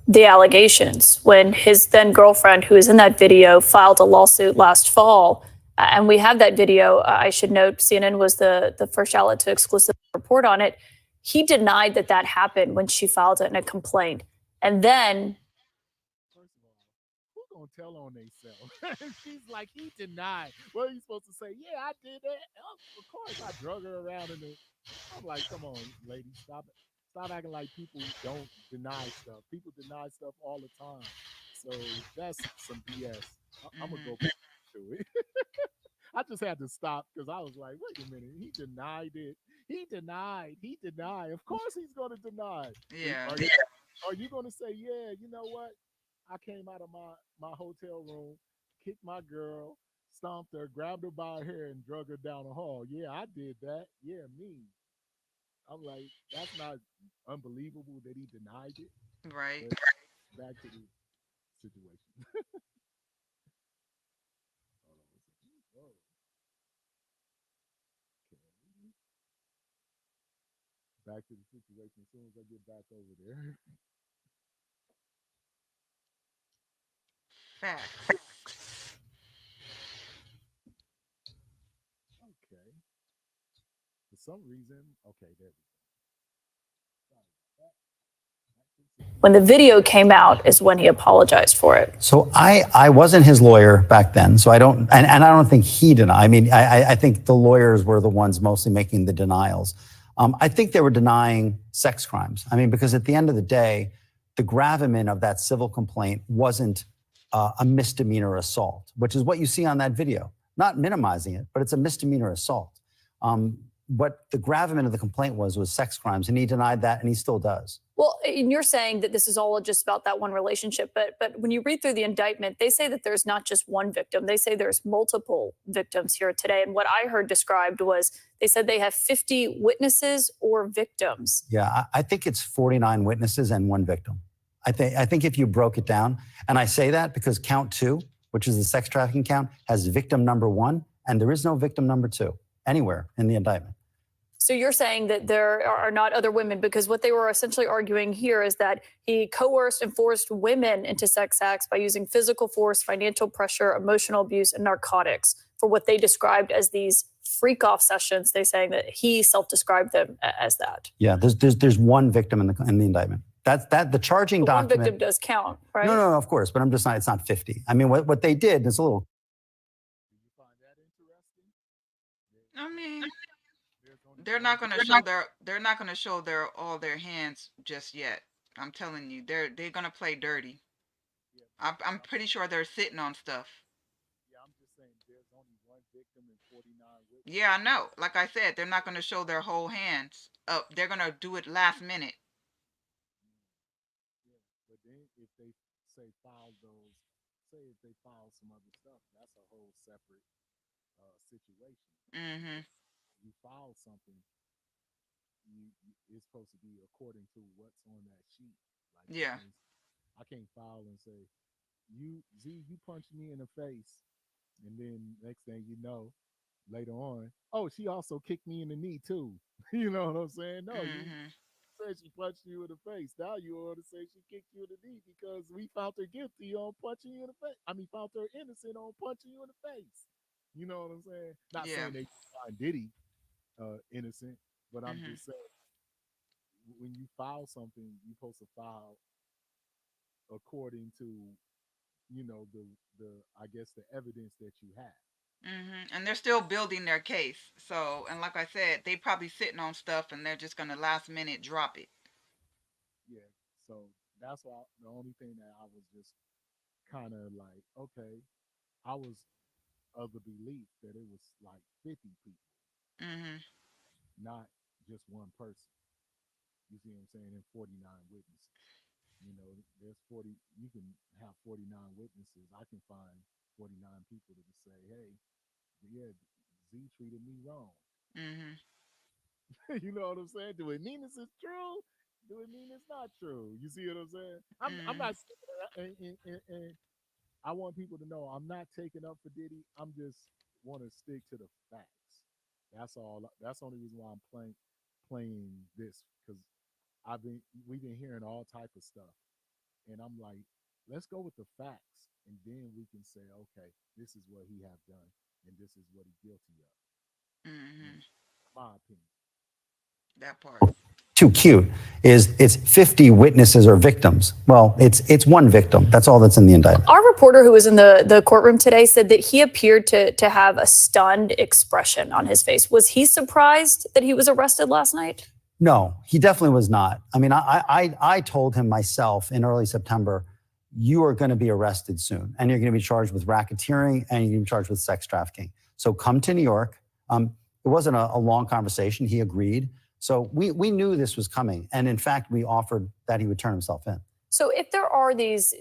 the allegations when his then girlfriend, who is in that video, filed a lawsuit last fall. And we have that video. I should note CNN was the first outlet to exclusively report on it. He denied that that happened when she filed it in a complaint. And then First of all, who gonna tell on themselves? She's like, he denied. What are you supposed to say? Yeah, I did that. Of course, I drug her around in the. I'm like, come on, lady, stop it. Stop acting like people don't deny stuff. People deny stuff all the time. So that's some BS. I'm gonna go Mhm. back to it. I just had to stop because I was like, wait a minute, he denied it. He denied. He denied. Of course he's gonna deny. Yeah. Are you gonna say, yeah, you know what? I came out of my hotel room, kicked my girl, stomped her, grabbed her by her hair, and drug her down the hall. Yeah, I did that. Yeah, me. I'm like, that's not unbelievable that he denied it. Right. But back to the situation. Hold on a second. Whoa. Okay. Back to the situation as soon as I get back over there. Facts. Okay. For some reason, okay, there we go. Sorry about that. When the video came out is when he apologized for it. So I wasn't his lawyer back then, so I don't, and I don't think he denied. I mean, I think the lawyers were the ones mostly making the denials. I think they were denying sex crimes. I mean, because at the end of the day, the gravamen of that civil complaint wasn't a misdemeanor assault, which is what you see on that video. Not minimizing it, but it's a misdemeanor assault. What the gravamen of the complaint was sex crimes, and he denied that, and he still does. Well, and you're saying that this is all just about that one relationship, but when you read through the indictment, they say that there's not just one victim. They say there's multiple victims here today. And what I heard described was they said they have 50 witnesses or victims. Yeah, I think it's 49 witnesses and one victim. I think if you broke it down, and I say that because count 2, which is the sex trafficking count, has victim number 1, and there is no victim number 2 anywhere in the indictment. So you're saying that there are not other women, because what they were essentially arguing here is that he coerced and forced women into sex acts by using physical force, financial pressure, emotional abuse, and narcotics for what they described as these freak-off sessions. They're saying that he self-described them as that. Yeah, there's one victim in the indictment. That's the charging document. One victim does count, right? No, of course, but I'm just not. It's not 50. I mean, what they did is a little. Did you find that interesting? I mean, they're not going to show all their hands just yet. I'm telling you, they're going to play dirty. I'm pretty sure they're sitting on stuff. Yeah, I'm just saying there's only one victim and 49 witnesses. Yeah, I know. Like I said, they're not going to show their whole hands. They're going to do it last minute. Yeah, but then if they say file some other stuff, that's a whole separate situation. Mm-hmm. You file something, it's supposed to be according to what's on that sheet. Like, Yeah. I can't file and say, you punched me in the face, and then next thing you know, later on, oh, she also kicked me in the knee too. You know what I'm saying? No, Mm-hmm. you said she punched you in the face. Now you want to say she kicked you in the knee because we found her guilty on punching you in the face. I mean, found her innocent on punching you in the face. You know what I'm saying? Not Yeah. saying they find Diddy innocent, but I'm Mhm. just saying when you file something, you're supposed to file according to the I guess the evidence that you have. Mm-hmm. And they're still building their case. So, and like I said, they probably sitting on stuff, and they're just gonna last minute drop it. Yeah. So that's why the only thing that I was just kind of like, okay, I was of the belief that it was like 50 people, Mm-hmm. not just one person. You see what I'm saying? And 49 witnesses. You know, there's 40. You can have 49 witnesses. I can find 49 people to say, hey, yeah, Z treated me wrong. Mm-hmm. You know what I'm saying? Do it mean this is true? Do it mean it's not true? You see what I'm saying? I'm Mm-hmm. not, and I want people to know I'm not taking up for Diddy. I'm just want to stick to the facts. That's all. That's the only reason why I'm playing this because we've been hearing all type of stuff, and I'm like, let's go with the facts, and then we can say, okay, this is what he have done, and this is what he's guilty of. Mm-hmm. My opinion. That part. Too cute is it's 50 witnesses or victims. Well, it's one victim. That's all that's in the indictment. Our reporter who was in the courtroom today said that he appeared to have a stunned expression on his face. Was he surprised that he was arrested last night? No, he definitely was not. I mean, I told him myself in early September, you are going to be arrested soon, and you're going to be charged with racketeering, and you're going to be charged with sex trafficking. So come to New York. It wasn't a long conversation. He agreed. So we knew this was coming. And in fact, we offered that he would turn himself in. So if there are these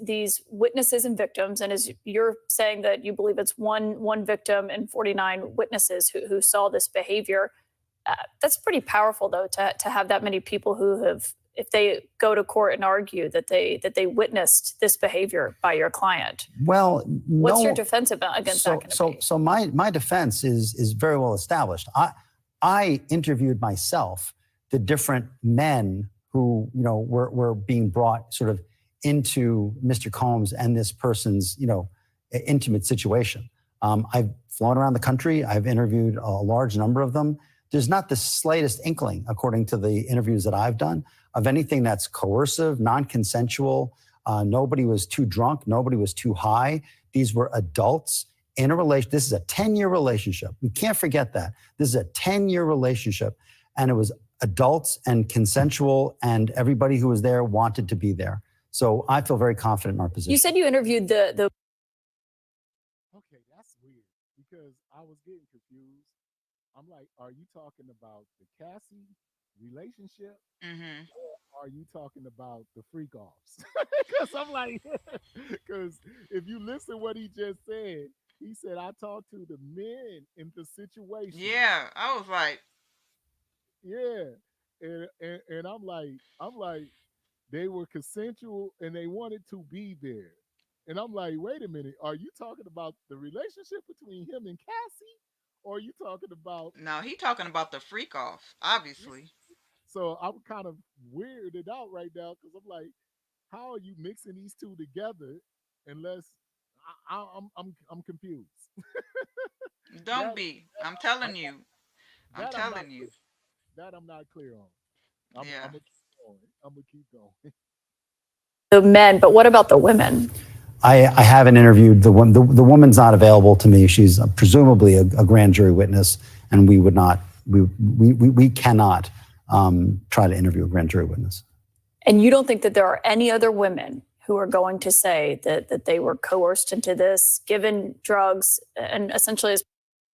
witnesses and victims, and as you're saying that you believe it's one victim and 49 witnesses who saw this behavior, that's pretty powerful though to have that many people who have, if they go to court and argue that they witnessed this behavior by your client. Well, what's your defense against that kind of So my defense is very well established. I interviewed myself the different men who were being brought sort of into Mr. Combs and this person's intimate situation. I've flown around the country. I've interviewed a large number of them. There's not the slightest inkling, according to the interviews that I've done, of anything that's coercive, non-consensual. Nobody was too drunk. Nobody was too high. These were adults in a relation. This is a 10-year relationship. We can't forget that. This is a 10-year relationship. And it was adults and consensual, and everybody who was there wanted to be there. So I feel very confident in our position. You said you interviewed the Okay, that's weird because I was getting confused. I'm like, are you talking about the Cassie relationship? Or are you talking about the freak offs? Because I'm like, because if you listen what he just said, he said, I talked to the men in the situation. Yeah, I was like, yeah. And I'm like, they were consensual and they wanted to be there. And I'm like, wait a minute, are you talking about the relationship between him and Cassie? Or are you talking about... no, he talking about the freak off, obviously. So I'm kind of weirded out right now because I'm like, how are you mixing these two together? Unless I'm confused. Don't That be. I'm telling you. I'm that I'm not telling you. that I'm not clear on. I'm Yeah. gonna keep going. I'm gonna keep going. the men, but what about the women? I haven't interviewed the woman. The woman's not available to me. She's presumably a grand jury witness, and we would not. We cannot try to interview a grand jury witness. And you don't think that there are any other women who are going to say that they were coerced into this, given drugs, and essentially as...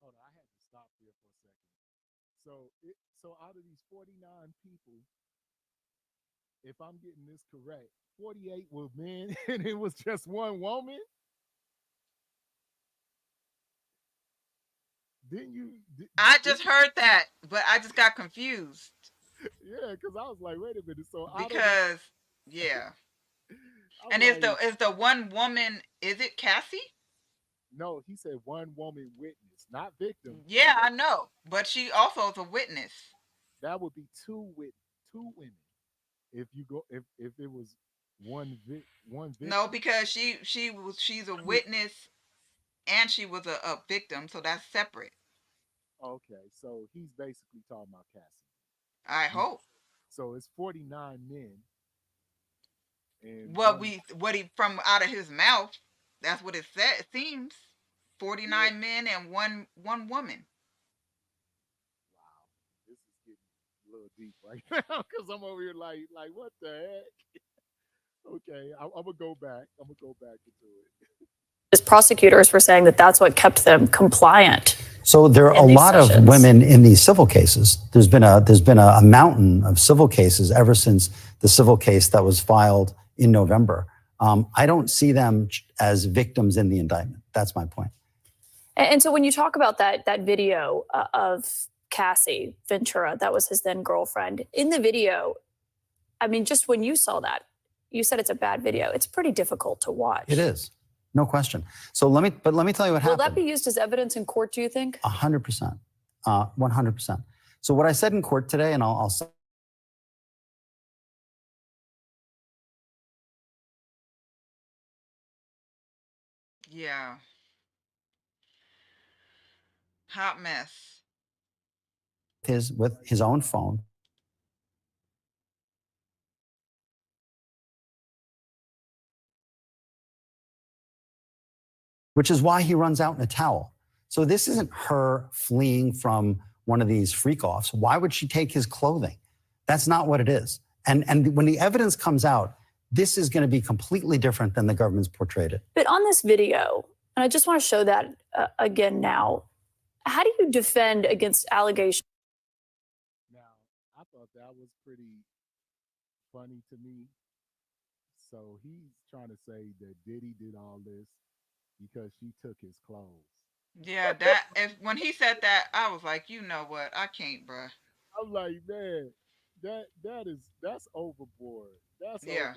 Hold on, I had to stop here for a second. So out of these 49 people, if I'm getting this correct, 48 were men and it was just one woman? Didn't you? I just heard that, but I just got confused. Yeah, because I was like, wait a minute. So Because yeah. I'm And like, is the one woman, is it Cassie? no, he said one woman witness, not victim. Yeah, I know. But she also is a witness. That would be two women. If you go, if it was one victim. No, because she's a witness and she was a victim, so that's separate. Okay, so he's basically talking about Cassie. I hope. So it's 49 men. And What he from out of his mouth, that's what it said. It seems 49 men and one woman. Wow, this is getting a little deep right now because I'm over here like what the heck? Okay, I'm gonna go back. I'm gonna go back into it. As prosecutors were saying that that's what kept them compliant. So there are a lot of women in these civil cases. There's been a mountain of civil cases ever since the civil case that was filed in November. I don't see them as victims in the indictment. That's my point. And so when you talk about that video of Cassie Ventura, that was his then girlfriend, in the video, I mean, just when you saw that, you said it's a bad video. It's pretty difficult to watch. It is. No question. So let me tell you what happened. Will that be used as evidence in court, do you think? 100%. 100%. So what I said in court today, and I'll say, Yeah. Hot mess. with his own phone. Which is why he runs out in a towel. So this isn't her fleeing from one of these freak-offs. Why would she take his clothing? That's not what it is. And when the evidence comes out, this is going to be completely different than the government's portrayed it. But on this video, and I just want to show that again now, how do you defend against allegations? Now, I thought that was pretty funny to me. So he's trying to say that Diddy did all this because she took his clothes. Yeah, that if when he said that, I was like, you know what? I can't, bruh. I'm like, man, that's overboard. That's Yeah, over.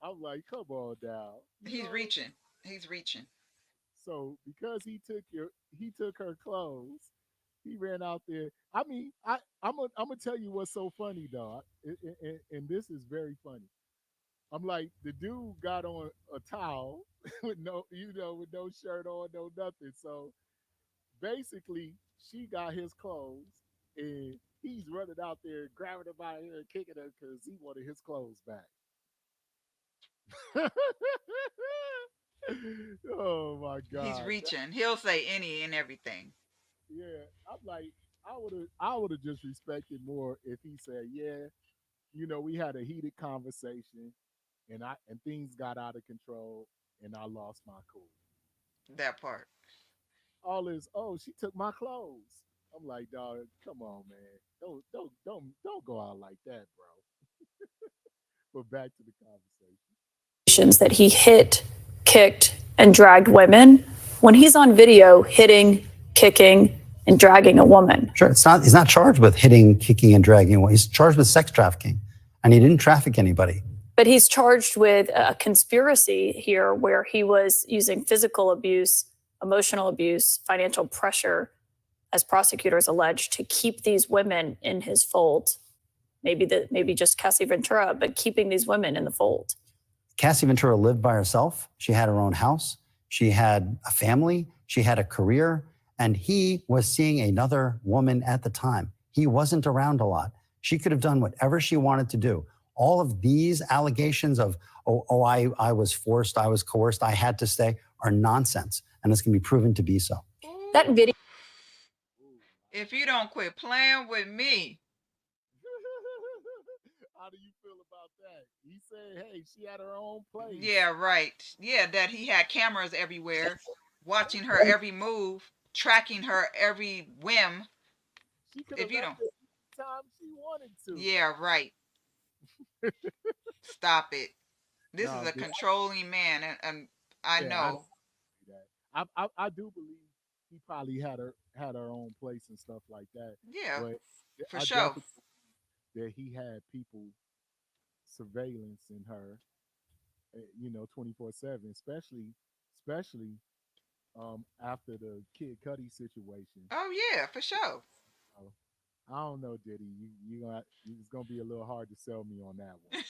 I'm like, come on now. You he's know, reaching. He's reaching. so because he took her clothes, he ran out there. I mean, I'm gonna tell you what's so funny though, and this is very funny. I'm like, the dude got on a towel with no, with no shirt on, no nothing. So basically, she got his clothes, and he's running out there, grabbing her by her and kicking her because he wanted his clothes back. Oh my He's God. reaching. He'll say any and everything. Yeah, I'm like, I would have just respected more if he said, yeah, we had a heated conversation, and things got out of control, and I lost my cool. That part. All this, oh, she took my clothes. I'm like, dog, come on, man, don't go out like that, bro. But back to the conversation. That he hit, kicked, and dragged women when he's on video hitting, kicking, and dragging a woman. Sure, it's not. He's not charged with hitting, kicking, and dragging. He's charged with sex trafficking, and he didn't traffic anybody. But he's charged with a conspiracy here where he was using physical abuse, emotional abuse, financial pressure, as prosecutors allege, to keep these women in his fold. Maybe just Cassie Ventura, but keeping these women in the fold. Cassie Ventura lived by herself. She had her own house. She had a family. She had a career. And he was seeing another woman at the time. He wasn't around a lot. She could have done whatever she wanted to do. All of these allegations of, I was forced, I was coerced, I had to stay, are nonsense. And it's going to be proven to be so. That video. If you don't quit playing with me, How do you feel about that? He said, hey, she had her own place. yeah, right. Yeah, that he had cameras everywhere, watching her every move, tracking her every whim. She could If have you left don't, time she wanted to. yeah, right. Stop it. This is No, a controlling man, and I yeah, I don't know. see that. I do believe he probably had her own place and stuff like that. Yeah, But for I sure. definitely that he had people surveillance in her, 24/7, especially after the Kid Cudi situation. Oh yeah, for sure. Uh, I don't know, Diddy. It's gonna be a little hard to sell me on that one.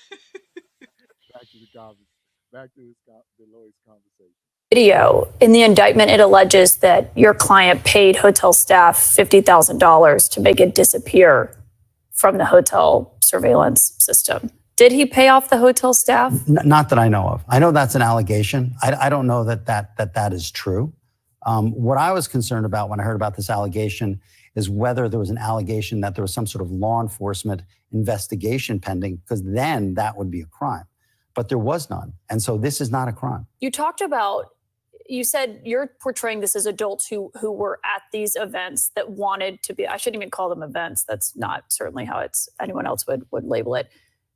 Back to the back to Deloitte's conversation. Video. In the indictment, it alleges that your client paid hotel staff $50,000 to make it disappear from the hotel surveillance system. Did he pay off the hotel staff? Not that I know of. I know that's an allegation. I don't know that is true. What I was concerned about when I heard about this allegation is whether there was an allegation that there was some sort of law enforcement investigation pending, because then that would be a crime. But there was none. And so this is not a crime. You said you're portraying this as adults who were at these events that wanted to be, I shouldn't even call them events. That's not certainly how anyone else would label it,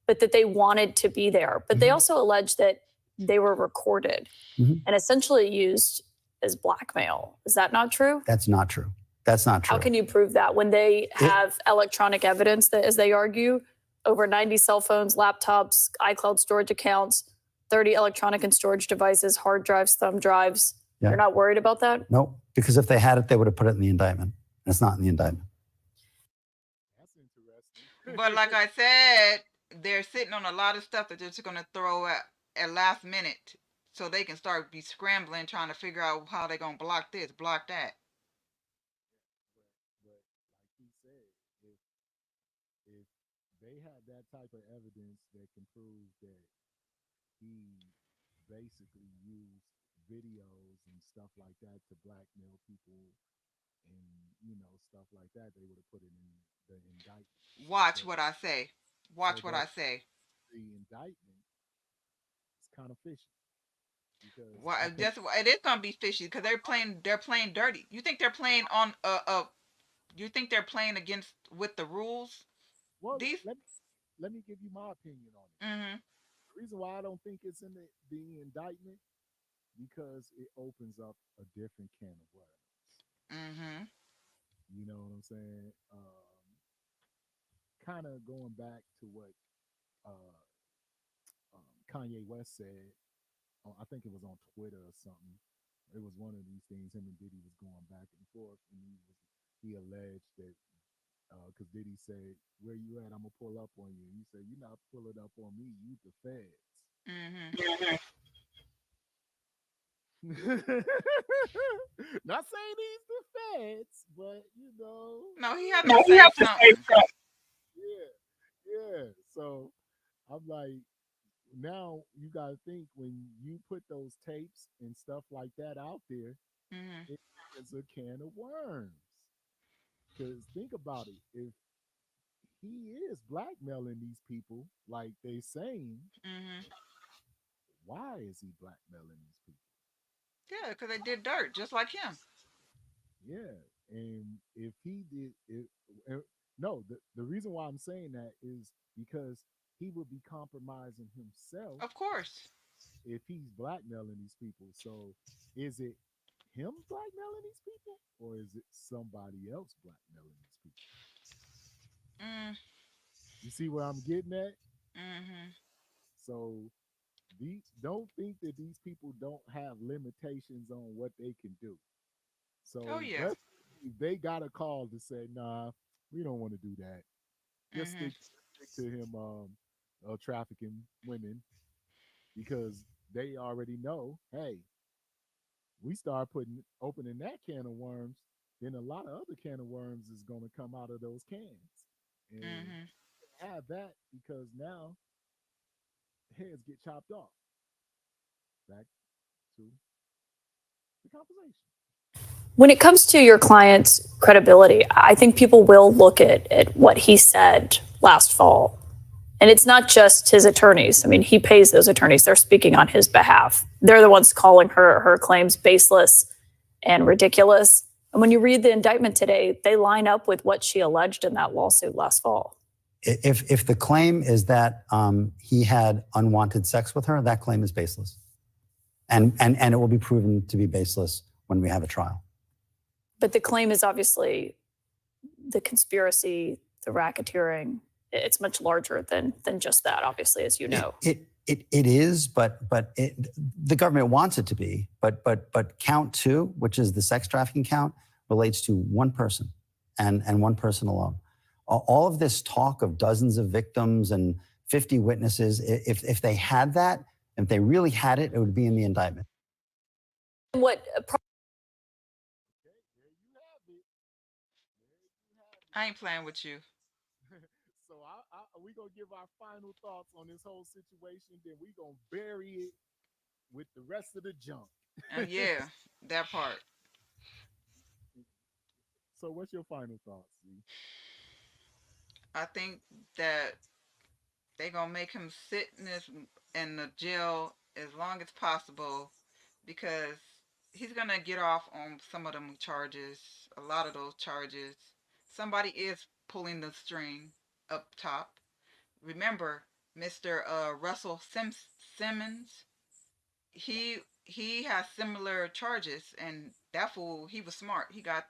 but that they wanted to be there. But they also allege that they were recorded and essentially used as blackmail. Is that not true? That's not true. That's not true. How can you prove that when they have electronic evidence that, as they argue, over 90 cell phones, laptops, iCloud storage accounts, 30 electronic and storage devices, hard drives, thumb drives? Yeah. You're not worried about that? No, because if they had it, they would have put it in the indictment. And it's not in the indictment. That's interesting. But like I said, they're sitting on a lot of stuff that they're just going to throw at last minute, so they can start be scrambling trying to figure out how they're going to block this, block that. But like he said, if they had that type of evidence that can prove that he basically used videos and stuff like that to blackmail people and stuff like that, they would have put it in the indictment. Watch what I say. Watch what I say. The indictment is kind of fishy. Why? That's why it is gonna be fishy because they're playing dirty. You think they're playing on you think they're playing against with the rules? Well, These. let me give you my opinion on it. Mm-hmm. The Reason why I don't think it's in the indictment because it opens up a different can of worms. Mhm. You know what I'm saying? Kind of going back to what uh, Kanye West said. I think it was on Twitter or something. It was one of these things. Him and Diddy was going back and forth, and he alleged that because Diddy said, "Where you at? I'm gonna pull up on you." And he said, "You're not pulling up on me. You the feds." Mhm. Not saying he's the feds, but No, he had to say something. yeah, yeah. So I'm like, now you got to think when you put those tapes and stuff like that out there, Mhm. it is a can of worms. Because think about it, if he is blackmailing these people like they saying, Mhm. why is he blackmailing these people? Yeah, because they did dirt just like him. Yeah, and if he did it, uh, no, the reason why I'm saying that is because he would be compromising himself Of course. if he's blackmailing these people. So is it him blackmailing these people or is it somebody else blackmailing these people? Mm. You see where I'm getting at? Mhm. So don't think that these people don't have limitations on what they can do. Oh So yeah. let's they got a call to say, nah, we don't want to do that. Just Mhm. stick to him trafficking women because they already know, hey, we start putting opening that can of worms, then a lot of other can of worms is gonna come out of those cans. And Mhm. have that because now heads get chopped off. Back to the conversation. When it comes to your client's credibility, I think people will look at what he said last fall. And it's not just his attorneys. I mean, he pays those attorneys. They're speaking on his behalf. They're the ones calling her claims baseless and ridiculous. And when you read the indictment today, they line up with what she alleged in that lawsuit last fall. If the claim is that he had unwanted sex with her, that claim is baseless. And it will be proven to be baseless when we have a trial. But the claim is obviously the conspiracy, the racketeering. It's much larger than just that, obviously, as you know. It is, but the government wants it to be. But count two, which is the sex trafficking count, relates to one person and one person alone. All of this talk of dozens of victims and 50 witnesses, if they had that, if they really had it, it would be in the indictment. What Okay, there you have it. There you have it. I ain't playing with you. So we gonna give our final thoughts on this whole situation. Then we gonna bury it with the rest of the junk. Yeah, that part. So what's your final thoughts? Z? I think that they gonna make him sit in the jail as long as possible because he's gonna get off on some of them charges, a lot of those charges. Somebody is pulling the string up top. Remember, Mr. Russell Simmons, he has similar charges, and that fool, he was smart. He got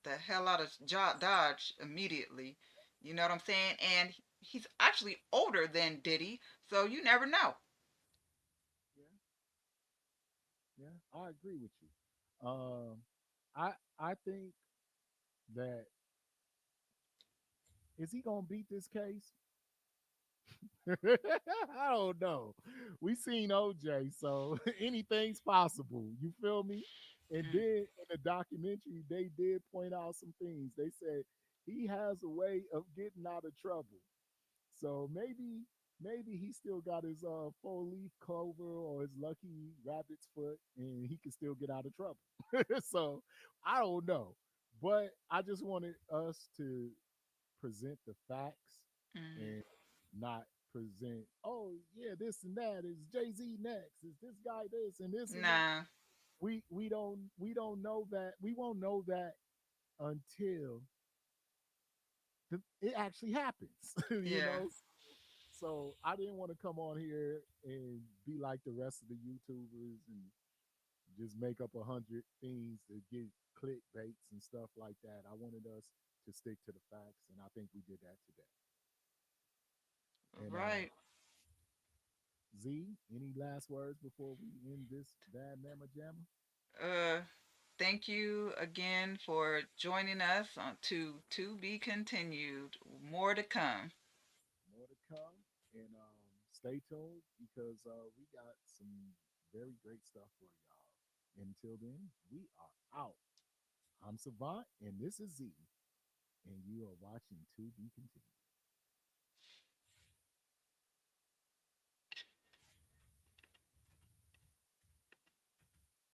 the hell out of Dodge immediately. You know what I'm saying? And he's actually older than Diddy, so you never know. Yeah, yeah, I agree with you. I I think that is he gonna beat this case? I don't know. We seen OJ, so anything's possible. You feel me? And Mm, then in the documentary, they did point out some things. They said he has a way of getting out of trouble. So maybe he still got his four leaf clover or his lucky rabbit's foot, and he can still get out of trouble. So I don't know, but I just wanted us to present the facts mm. and not present, oh yeah, this and that is Jay Z next, is this guy this and this and that. Nah, We don't know that. We won't know that until it actually happens. you yeah. know. So I didn't want to come on here and be like the rest of the YouTubers and just make up 100 things to get clickbaits and stuff like that. I wanted us to stick to the facts, and I think we did that today. And Right. Z, any last words before we end this bad mamma jamma? Uh, Thank you again for joining us on to be continued. More to come. More to come, and stay tuned because we got some very great stuff for y'all. Until then, we are out. I'm Savant, and this is Z, and you are watching To Be Continued.